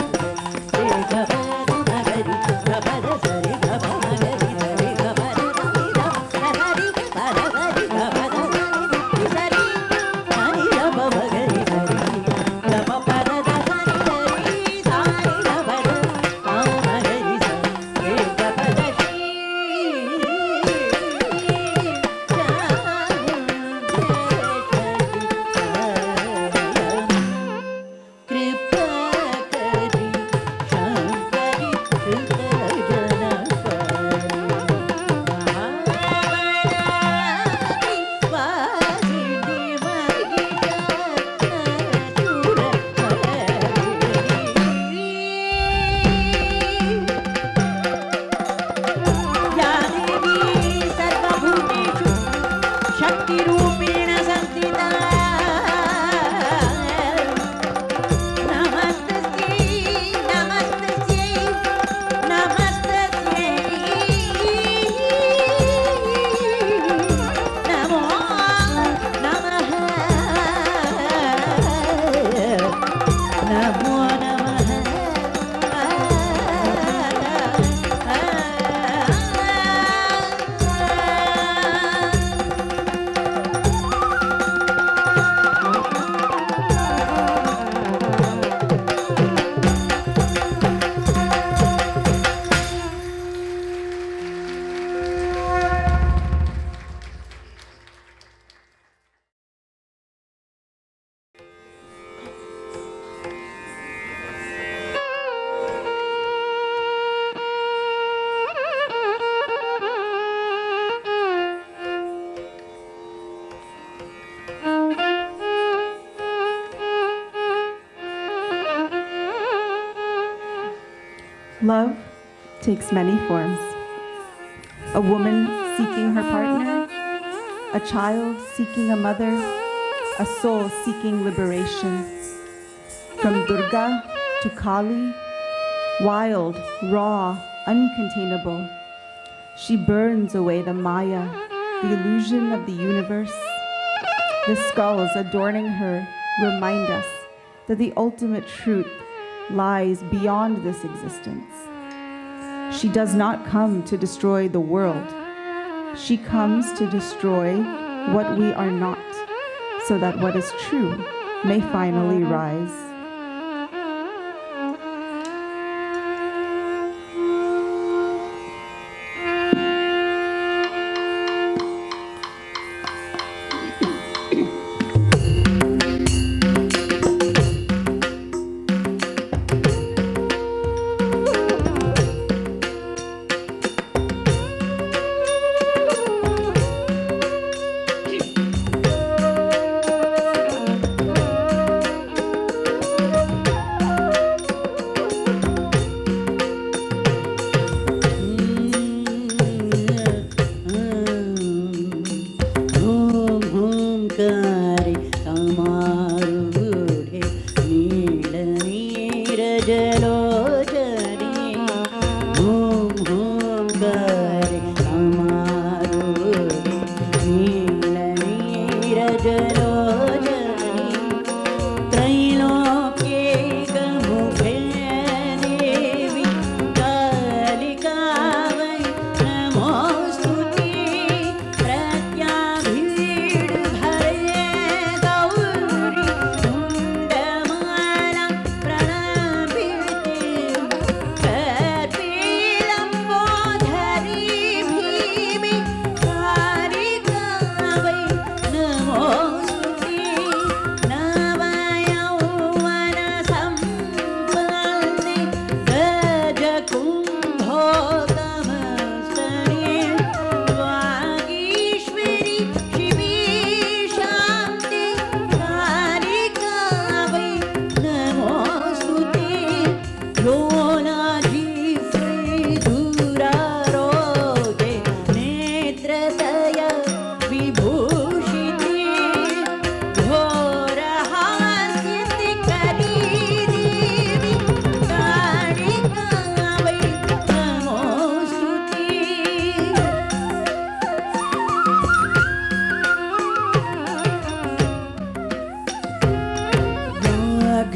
ಸರಿ ಗಪ ಮಗರಿ ಗಪ ಸರಿ ಗಪ ಮಗರಿ ಸರಿ ಗಪ ಸರಿ ಗಪ ಸರಿ ಗಪ ಸರಿ ಸರಿ ಗಪ ಮಗರಿ ಸರಿ ಗಪ ಪದ ಸರಿ ಸರಿ ಗಪ ಮಗರಿ ಸರಿ ಗಪ शक्तिरूपेण संस्थिता नमस्तस्यै नमस्तस्यै नमस्तस्यै नमो नमः नमो नमः Love takes many forms. A woman seeking her partner, a child seeking a mother, a soul seeking liberation. From Durga to Kali, wild, raw, uncontainable, she burns away the Maya, the illusion of the universe. The skulls adorning her remind us that the ultimate truth lies beyond this existence. She does not come to destroy the world. She comes to destroy what we are not, so that what is true may finally rise.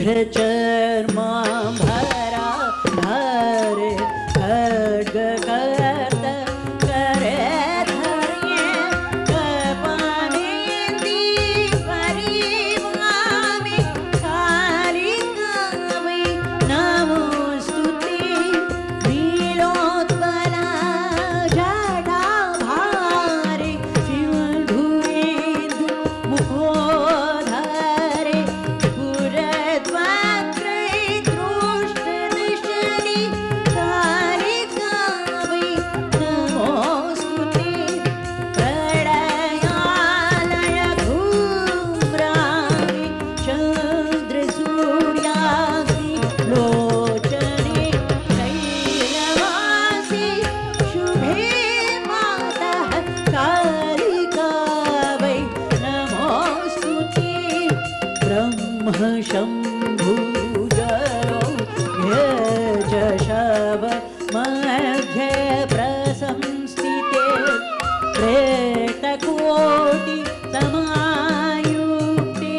व्याघ्रचर्माम्भरा धारे खड्गकर्द करे धर्ये कपालेन्दि परिवामि कालिकावै नमोस्तुते नीलोत्पला जटाभारे शिवधुरेन्दु मुखोधरे पुरद्वाक्रे दृष्टदिशनि कालिकावै नमोस्तुते प्रलयालय धूम्राणि चन्द्रसूर्याग्नि लोचने शैलवासि शुभे मातः कालिकावै नमोस्तुते ब्रह्मशम्भुजरो यजशव मध्ये प्रसंस्थिते प्रेतकोटि समायुक्ते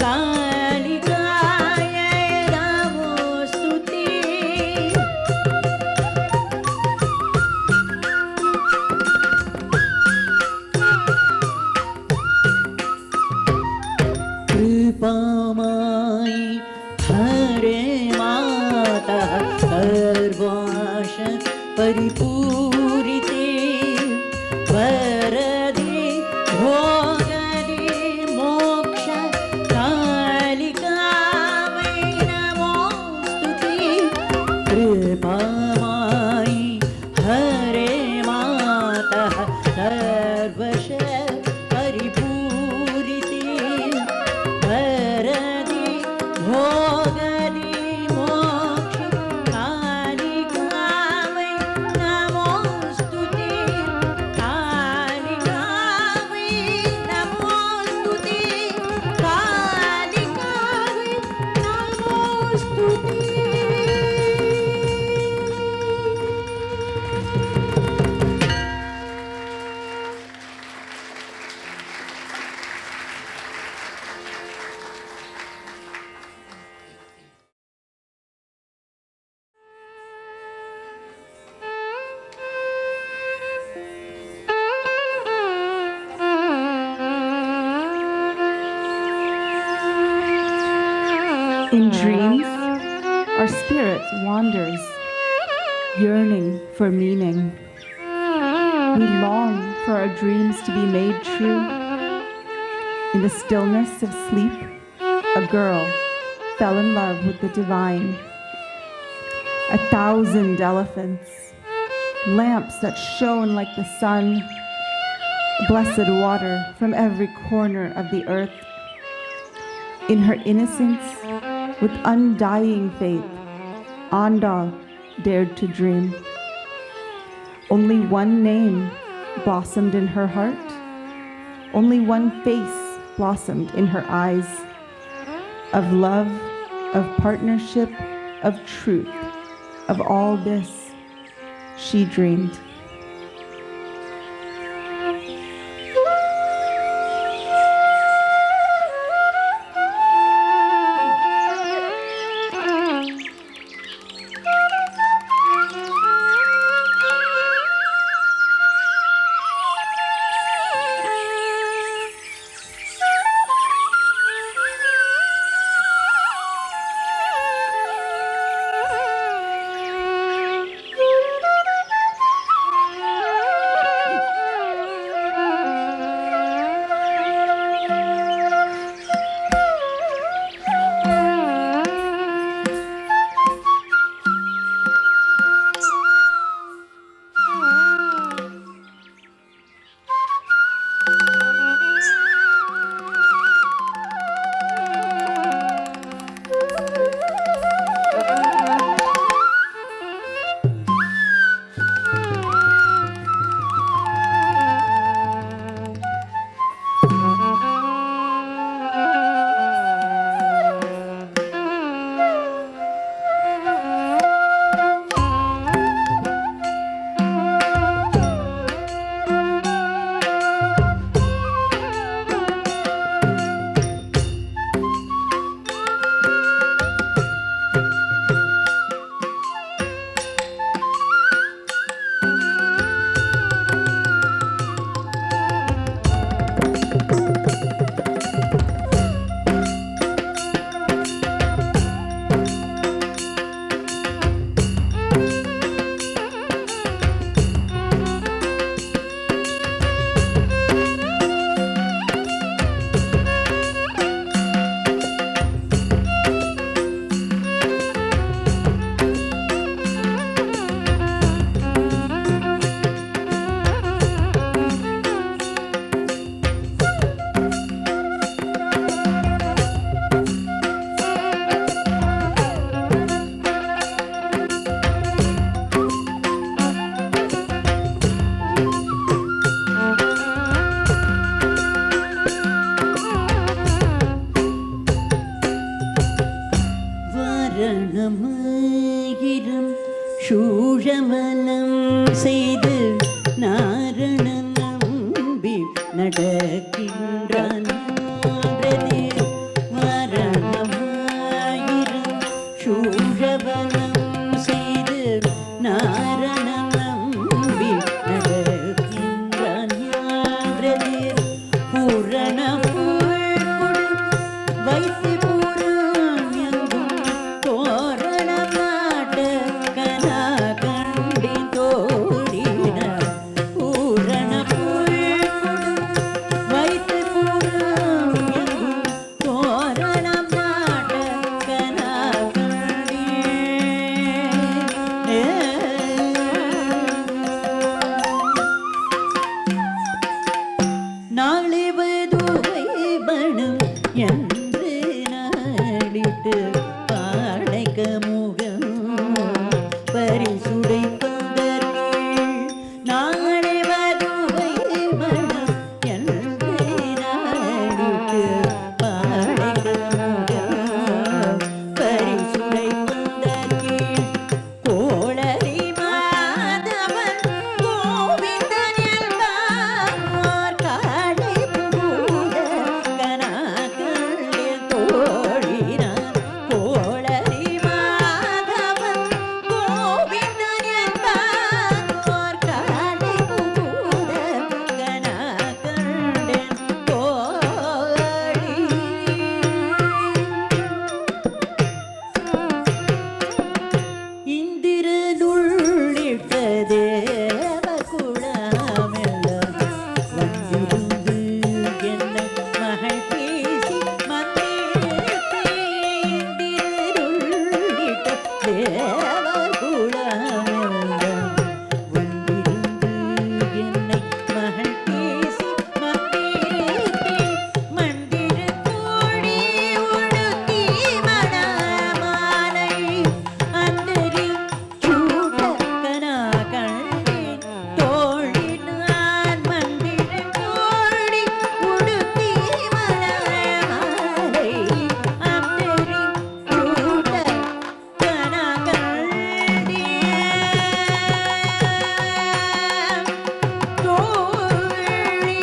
कालिकायै नमोस्तुते कृपामायि हरे मातः सर्वाश परिपूरिते वरदे भोगदे मोक्ष कालिकावै नमोस्तुते कृपामायि हरे मातः सर्वश परिपूरिते वरदे भोगदे मोक्ष कालिकावै नमोस्तुते कालिकावै नमोस्तुते कालिकावै नमोस्तुते In dreams, our spirit wanders, yearning for meaning. We long for our dreams to be made true. In the stillness of sleep, a girl fell in love with the divine. 1,000 elephants, lamps that shone like the sun, blessed water from every corner of the earth. In her innocence, with undying faith, Andal dared to dream. Only one name blossomed in her heart. Only one face blossomed in her eyes. Of love, of partnership, of truth, of all this, she dreamed. மரணமாயிரம் சூழமலம் செய்து நாரணன் நம்பி நடக்கின்றான் மரணமாயிரம் சூழமலம் செய்து நாரணன் நம்பி நடக்கின்றான் பூரண வைத்து பூரம் எங்கும் தோரணம் நாட்ட கனா கண்டி தோழின பூரண வைத்து பூரம் எங்கும் தோரணம் நாட்ட கனா கண்டி நாளை வதுவை பணம் என்று நாளிட்டு பாடைக்க முகம் பரிசுடை பந்தர்கள் நாளை வதுவை பணம் என்று நாளிட்டு பாடைக்க முகம் பரிசுடை பந்தர்கள் கோளரி மாதவன் கோவிந்தன் என்பார் காளை புகுத கனாக்களில் தோழினார் கோளரி மாதவன் கோவிந்தன் என்பார் காளை புகுத கனாக்களில் தோழி இந்திரனுள்ளிட்ட தேவகுலமெல்லாம் வந்திருந்து என்னை மகள் பேசி மந்திரத்தை இந்திரனுள்ளிட்ட தேவகுலமெல்லாம் வந்திருந்து என்னை மகள் பேசி மந்திரத்தை மந்திர தோழி உடுத்தி மணமாலை அந்தரி சூட கனா கண்டேன் தோழி நான் மந்திர தோழி உடுத்தி மணமாலை அந்தரி சூட கனா கண்டேன் தோழி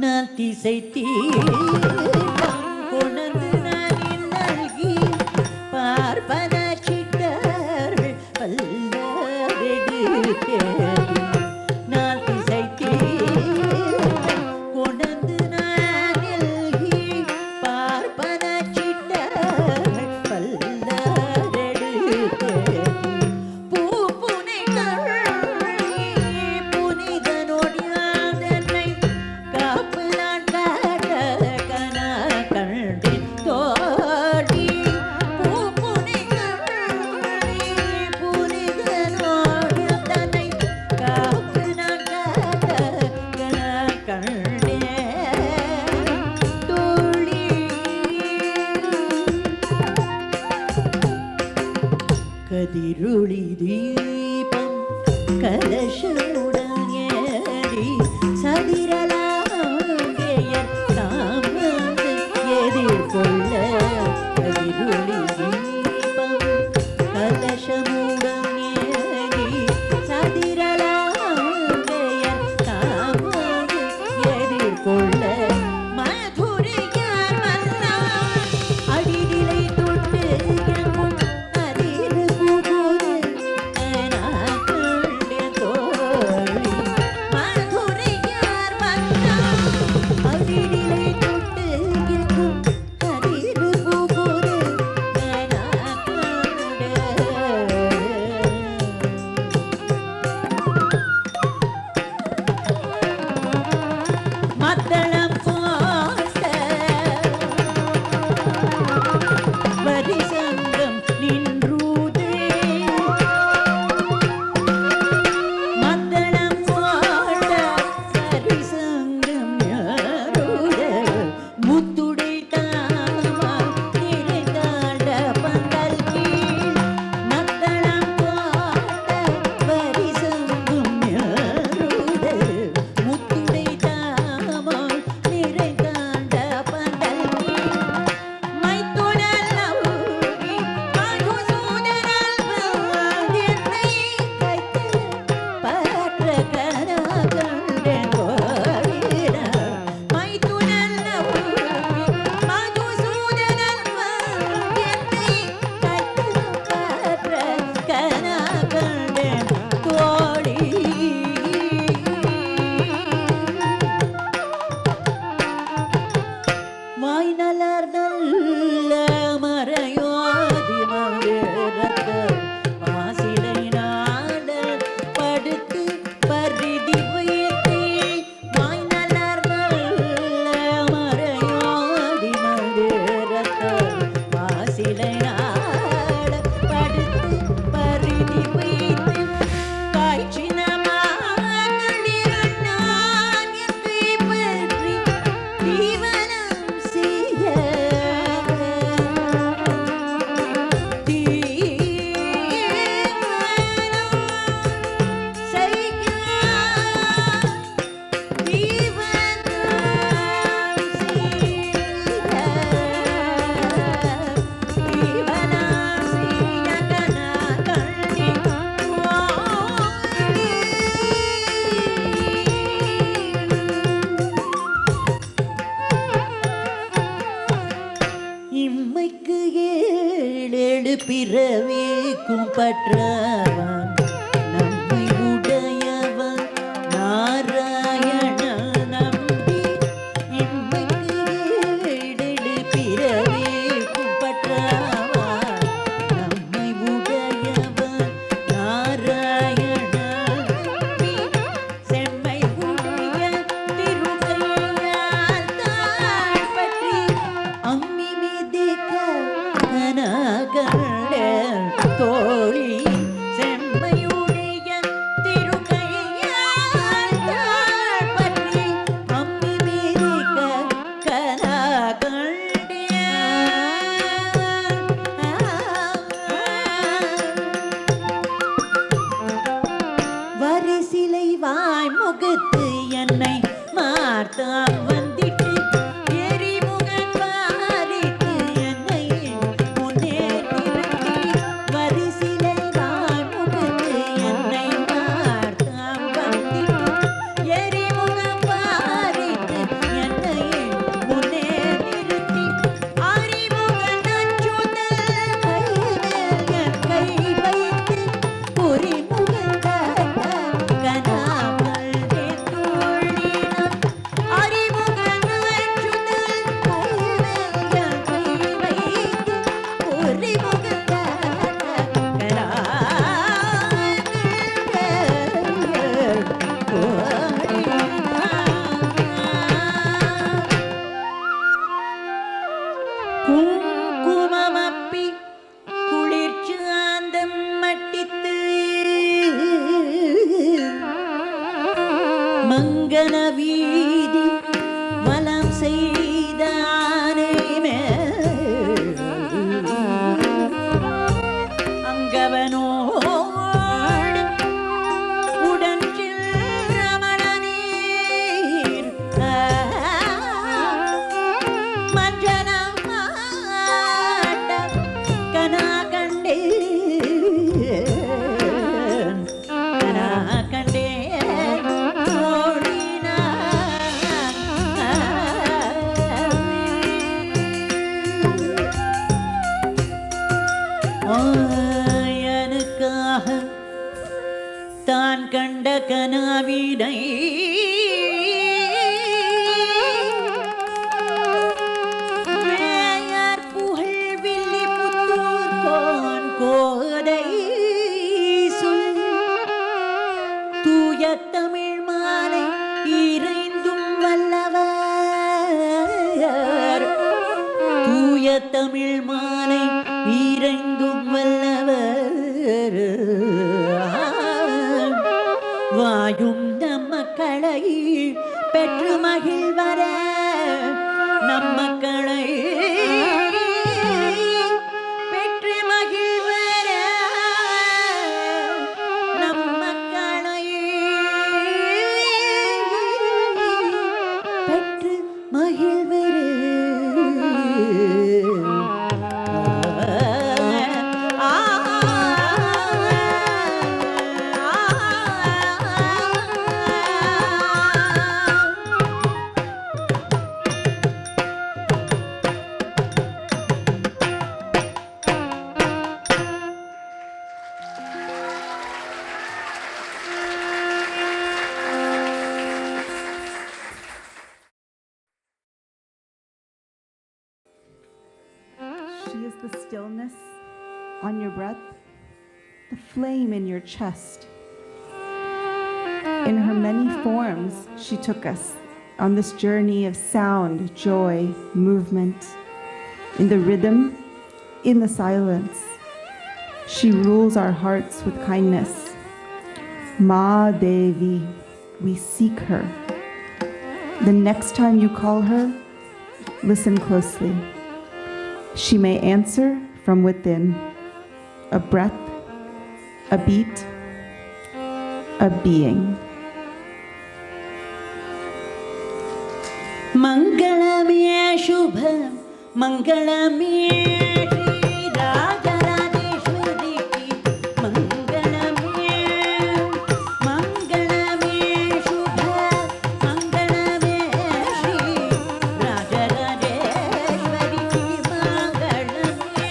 நான் திசை தீர்ப்பம் கொணர்ந்து நான் நல்கி பார்ப்பன சிட்டர்கள் பல்லவெடுத்தேடி நான் திசை தீர்ப்பம் கொணர்ந்து நான் நல்கி பார்ப்பன சிட்டர்கள் பல்லவெடுத்தேடி பூப்புனை கள்ளி புனிதனோடியாதன்னை காப்பு நான் காட்ட கனா கண்டின் தோழி பூப்புனை கள்ளி புனிதனோடியாதன்னை காப்பு நான் காட்ட கனா கண்டேன் தோழி கதிரொளி தீபம் கலசமுடன் ஏறி சதிரலாங்கேயர் தாம் வந்து எதிர்கொள்ள கதிரொளி தீபம் கலசமுடன் ஏறி சதிரலாங்கேயர் தாம் வந்து எதிர்கொள்ள மதுரையார் மன்னா அடிநிலை தொட்டு எங்கும் அதிர புகுது கனாக்களில் தோழி மதுரையார் மன்னா அடிநிலை தொட்டு எங்கும் அதிர புகுது கனாக்களில் மத்தளம் போட்ட வரிசங்கம் நின்றூதே மத்தளம் போட்ட வரிசங்கம் யாரோட முத்துடை தாமா நிறைந்தாண்ட பந்தல் கீழ் மத்தளம் போட்ட வரிசங்கம் யாரோட முத்துடை தாமா பற்றவன் நம்மை உடையவன் நாராயண நம்பி இம்மைக்கு ஈடெடு பிறவிக்கும் பற்றவன் நம்மை உடையவன் நாராயண நம்பி செம்மை உடைய திருக்கையால் தாழ் பற்றி அம்மி மிதிக்க கனகண்ட தோழி செம்மையுடைய திருக்கையால் தாழ் பற்றி அம்மி மிதிக்க வரிசிலை வாய் முகத்து என்னை மார்த்தாம் வந்திட்டு எரிமுகன் வாரித்து என்னை முன்னே நிறுத்தி வரிசிலை வாய் முகத்து என்னை மார்த்தாம் வந்திட்டு எரிமுகன் வாரித்து என்னை முன்னே நிறுத்தி அறிமுகன் அச்சுதல் கையில் என் கை வைத்து பொறிமுகன் கனாமல் தோழினம் அறிமுகன் அச்சுதல் கையில் என் கை வைத்து பொறிமுகன் குங்குமமப்பி குளிர்ச்சி ஆந்தம் மட்டித்து மங்கள வீதி வலம் செய்தானே அங்கவனோடு உடன் ரமணநீர் மஞ்சனம் மாட்ட கனா கண்டே கனா கண்டே எனக்காக தான் கண்ட கனாவினை மேயர் புகழ் வில்லி புத்தூர் கோன் கோதை சொல் தூய தமிழ் மாலை இறைந்தும் வல்லவர் தூய தமிழ் மாலை இறைந்தும் வல்லவர் வாயும் நம்மக்களை பெற்று மகிழ்வர நம்மக்களை பெற்று மகிழ்வர நம்மக்களை பெற்று மகிழ்வர She is the stillness on your breath, the flame in your chest. In her many forms, she took us on this journey of sound, joy, movement, in the rhythm, in the silence. She rules our hearts with kindness. Ma Devi, we seek her. The next time you call her, listen closely. She may answer from within, a breath, a beat, a being. Mangalame Shubham, Mangalame Shri Rajaradeshwari ki Mangalame, Mangalame Shubham, Mangalame Shri Rajaradeshwari ki Mangalame,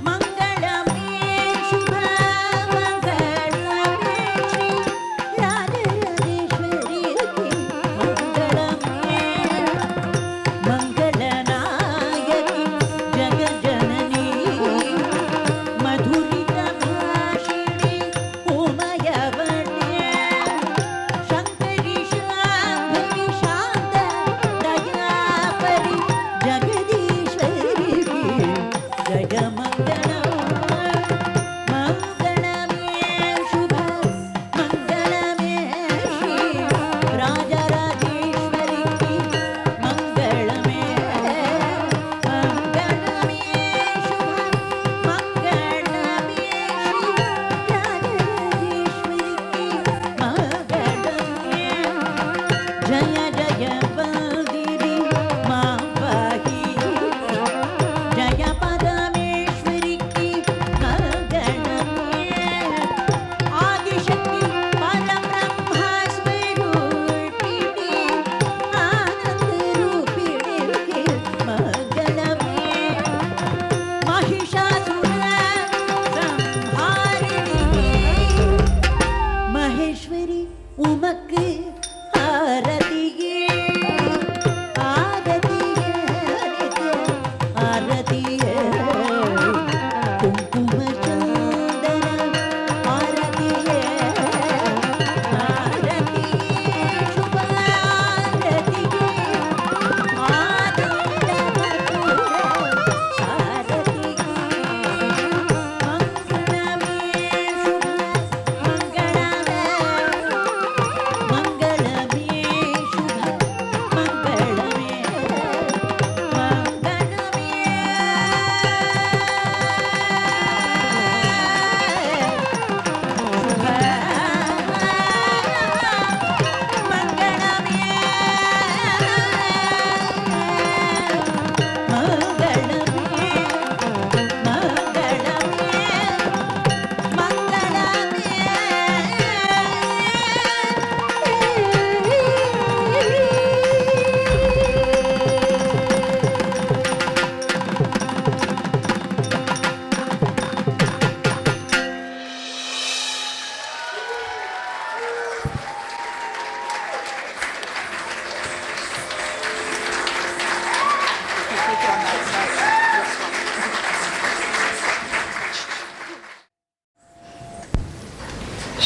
Mangalame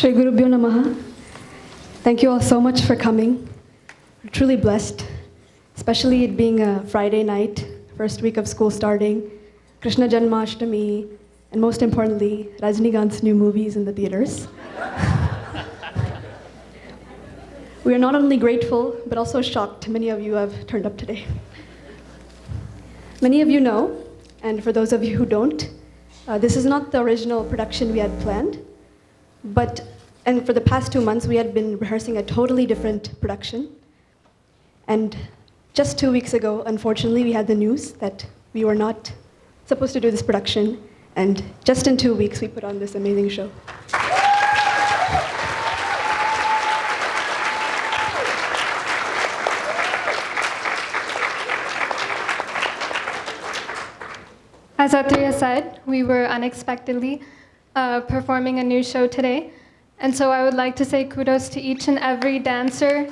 Shri Gurubhyo Namaha. Thank you all so much for coming. We're truly blessed, especially it being a Friday night, first week of school starting, Krishna Janmashtami, and most importantly, Rajinikanth's new movies in the theaters. We are not only grateful, but also shocked many of you have turned up today. Many of you know, and for those of you who don't, this is not the original production we had planned. And for the past 2 months, we had been rehearsing a totally different production. And just 2 weeks ago, unfortunately, we had the news that we were not supposed to do this production. And just in 2 weeks, we put on this amazing show. As Atriya said, we were unexpectedly performing a new show today. And so I would like to say kudos to each and every dancer,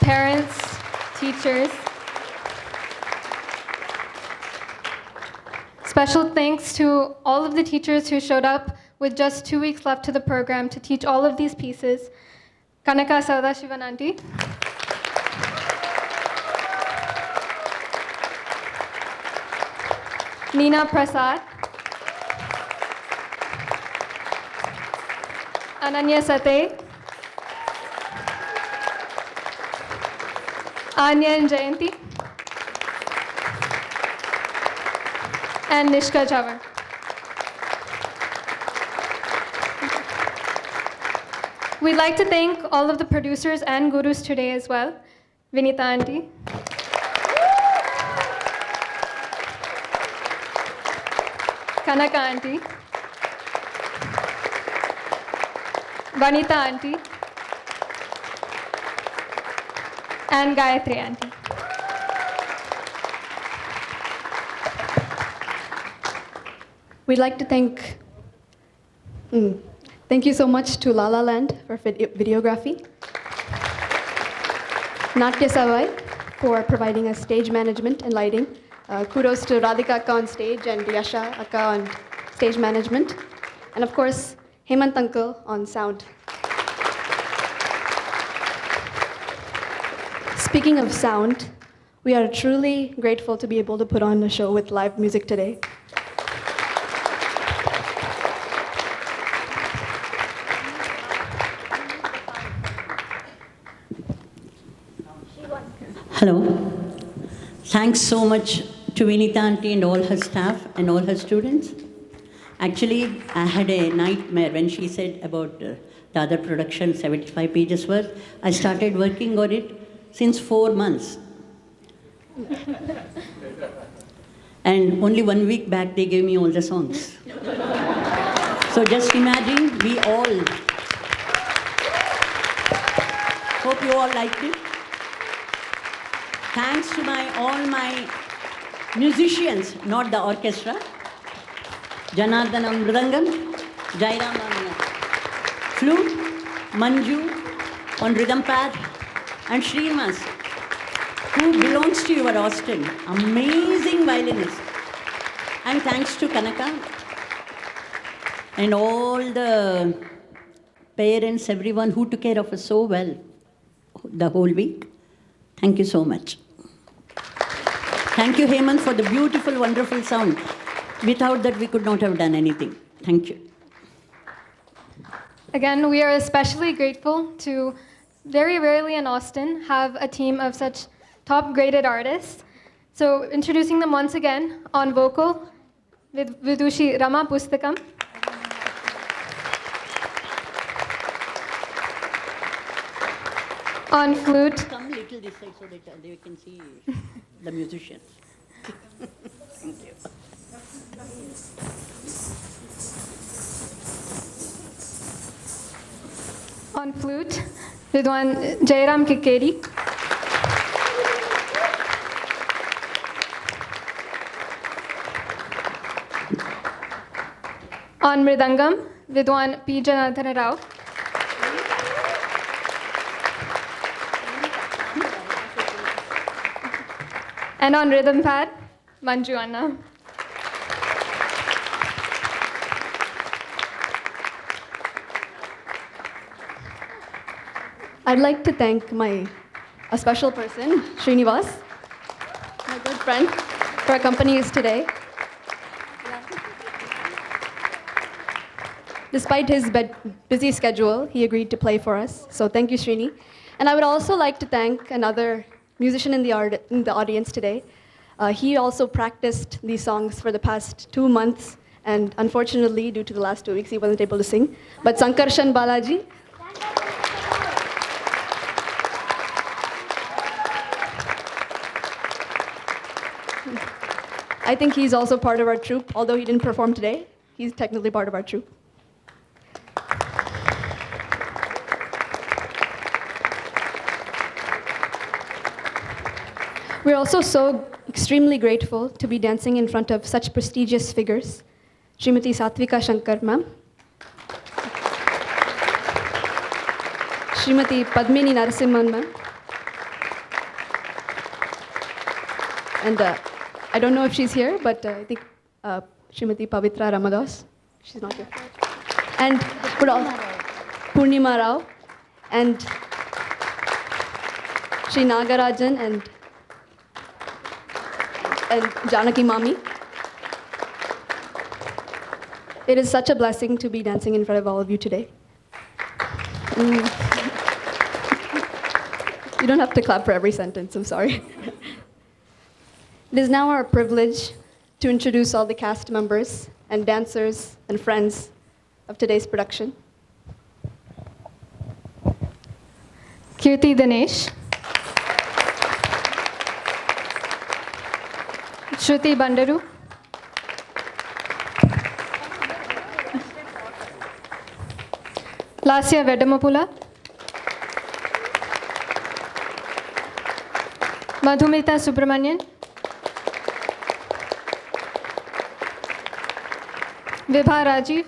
parents, teachers. Special thanks to all of the teachers who showed up with just 2 weeks left to the program to teach all of these pieces. Kanaka Sadashivan Aunty. Neena Prasad. Ananya Sate. Anya and Jayanti. And Nishka Jawar. We'd like to thank all of the producers and gurus today as well. Vinita Aunty. Kanaka Aunty. Vanita Aunty. And Gayatri Aunty. We'd like to thank you so much to La La Land for videography, Natya Savai for providing us stage management and lighting. Kudos to Radhika Akka on stage and Yasha Akka on stage management. And of course, Hemant Uncle on sound. Speaking of sound, we are truly grateful to be able to put on a show with live music today. Hello. Thanks so much to Vinita Aunty and all her staff and all her students. Actually, I had a nightmare when she said about the other production, 75 pages worth. I started working on it since 4 months. And only 1 week back, they gave me all the songs. So just imagine, we all, hope you all liked it. Thanks to all my musicians, not the orchestra. Janardhan on Mridangam, Jairam on flute, Manju on rhythm pad, and Srinivas, who belongs to your Austin, amazing violinist. And thanks to Kanaka and all the parents, everyone who took care of us so well the whole week. Thank you so much. Thank you, Hemant, for the beautiful, wonderful sound. Without that, we could not have done anything. Thank you. Again, we are especially grateful to very rarely in Austin have a team of such top-graded artists. So introducing them once again on vocal with Vidushi Rama Pustakam. On flute. Come little this side so that they can see the musicians. Thank you. On flute, Vidwan Jairam Kikeri. On Mridangam, Vidwan P. Janardhana Rao. And on rhythm pad, Manju Anna. I'd like to thank a special person, Srinivas, my good friend, for accompanying us today. Despite his busy schedule, he agreed to play for us. So thank you, Srini. And I would also like to thank another musician in the audience today. He also practiced these songs for the past 2 months, and unfortunately, due to the last 2 weeks, he wasn't able to sing. But Sankarshan Balaji. I think he's also part of our troupe, although he didn't perform today. He's technically part of our troupe. We're also so extremely grateful to be dancing in front of such prestigious figures. Srimati Satvika Shankar ma'am, Srimati Padmini Narasimhan ma'am, and I don't know if she's here, but I think Srimati Pavitra Ramadas, she's not here. And Purnima Rao, and Sri Nagarajan and Janaki Mami. It is such a blessing to be dancing in front of all of you today. You don't have to clap for every sentence, I'm sorry. It is now our privilege to introduce all the cast members and dancers and friends of today's production. Kirti Dinesh, Shruti Bandaru, Lasya Vedamapula, Madhumita Subramanian, Vibha Rajiv,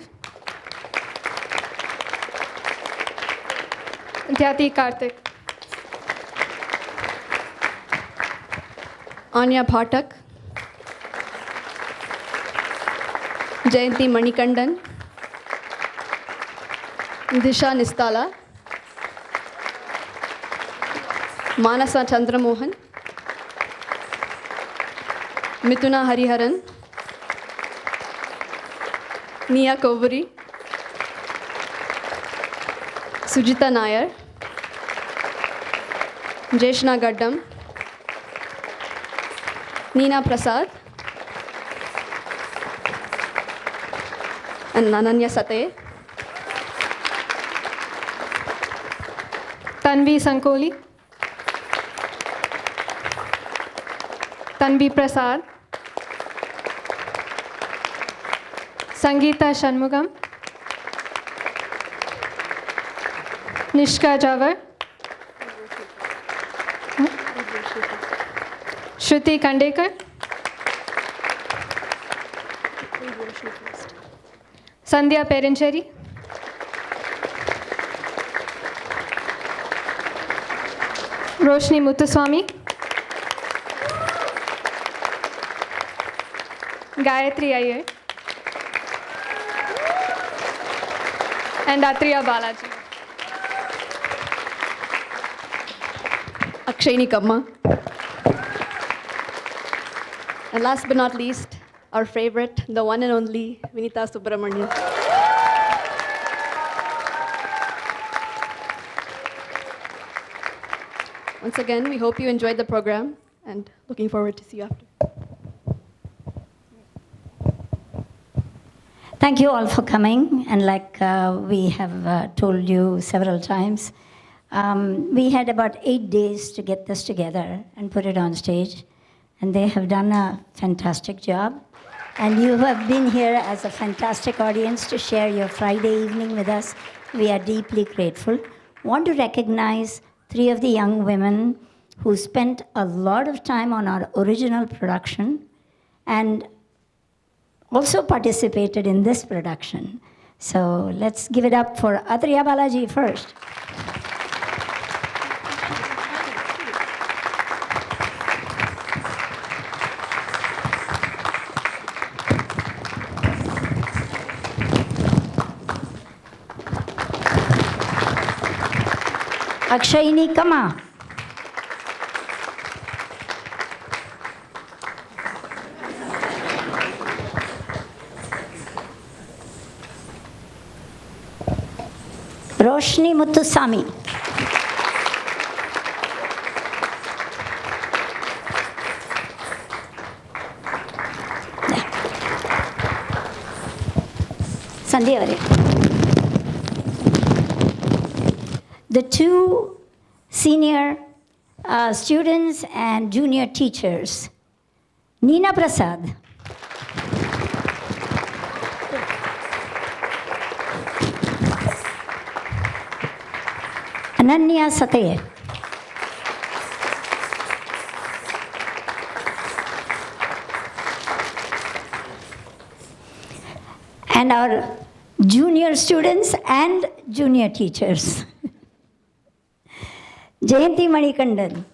Dhyati Karthik, Anya Pathak, Jayanti Manikandan, Disha Nistala, Manasa Chandramohan, Mithuna Hariharan, Nia Kovuri, Sujita Nair, Jeshna Gaddam, Neena Prasad, and Ananya Sate, Tanvi Sankoli, Tanvi Prasad, Sangeeta Shanmugam, Nishka Javar, Shruti Kandekar, Sandhya Perencheri, Roshni Muthuswamy, Gayatri Iyer, and Atriya Balaji. Akshayani Kamma. And last but not least, our favorite, the one and only, Vinita Subramanian. Once again, we hope you enjoyed the program and looking forward to see you after. Thank you all for coming. And like we have told you several times, we had about 8 days to get this together and put it on stage. And they have done a fantastic job. And you have been here as a fantastic audience to share your Friday evening with us. We are deeply grateful. Want to recognize 3 of the young women who spent a lot of time on our original production and also participated in this production. So let's give it up for Atriya Balaji first. Akshayini Kama. Roshni Muthusamy. Sandhya avare. The two senior students and junior teachers, Neena Prasad. Ananya Satay. And our junior students and junior teachers. Jayanti Manikandan.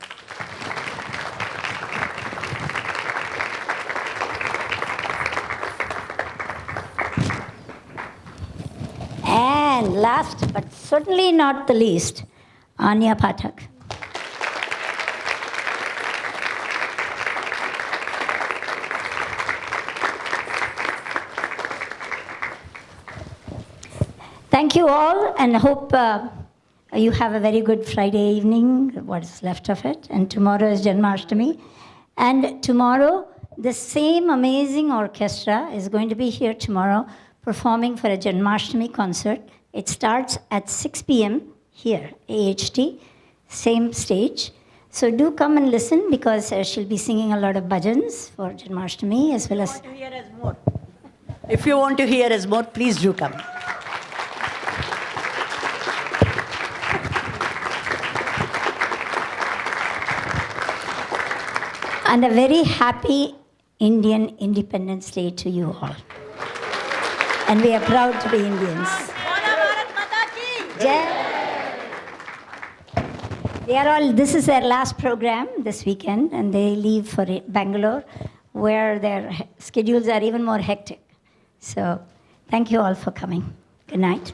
And last but certainly not the least, Anya Pathak. Thank you all, and hope you have a very good Friday evening, what is left of it. And tomorrow is Janmashtami. And tomorrow, the same amazing orchestra is going to be here tomorrow performing for a Janmashtami concert. It starts at 6 p.m. here, AHT, same stage. So do come and listen, because she'll be singing a lot of bhajans for Janmashtami as well as... If you want to hear us more, please do come. And a very happy Indian Independence Day to you all. And we are proud to be Indians. They are all, this is their last program this weekend, and they leave for Bangalore, where their schedules are even more hectic. So thank you all for coming. Good night.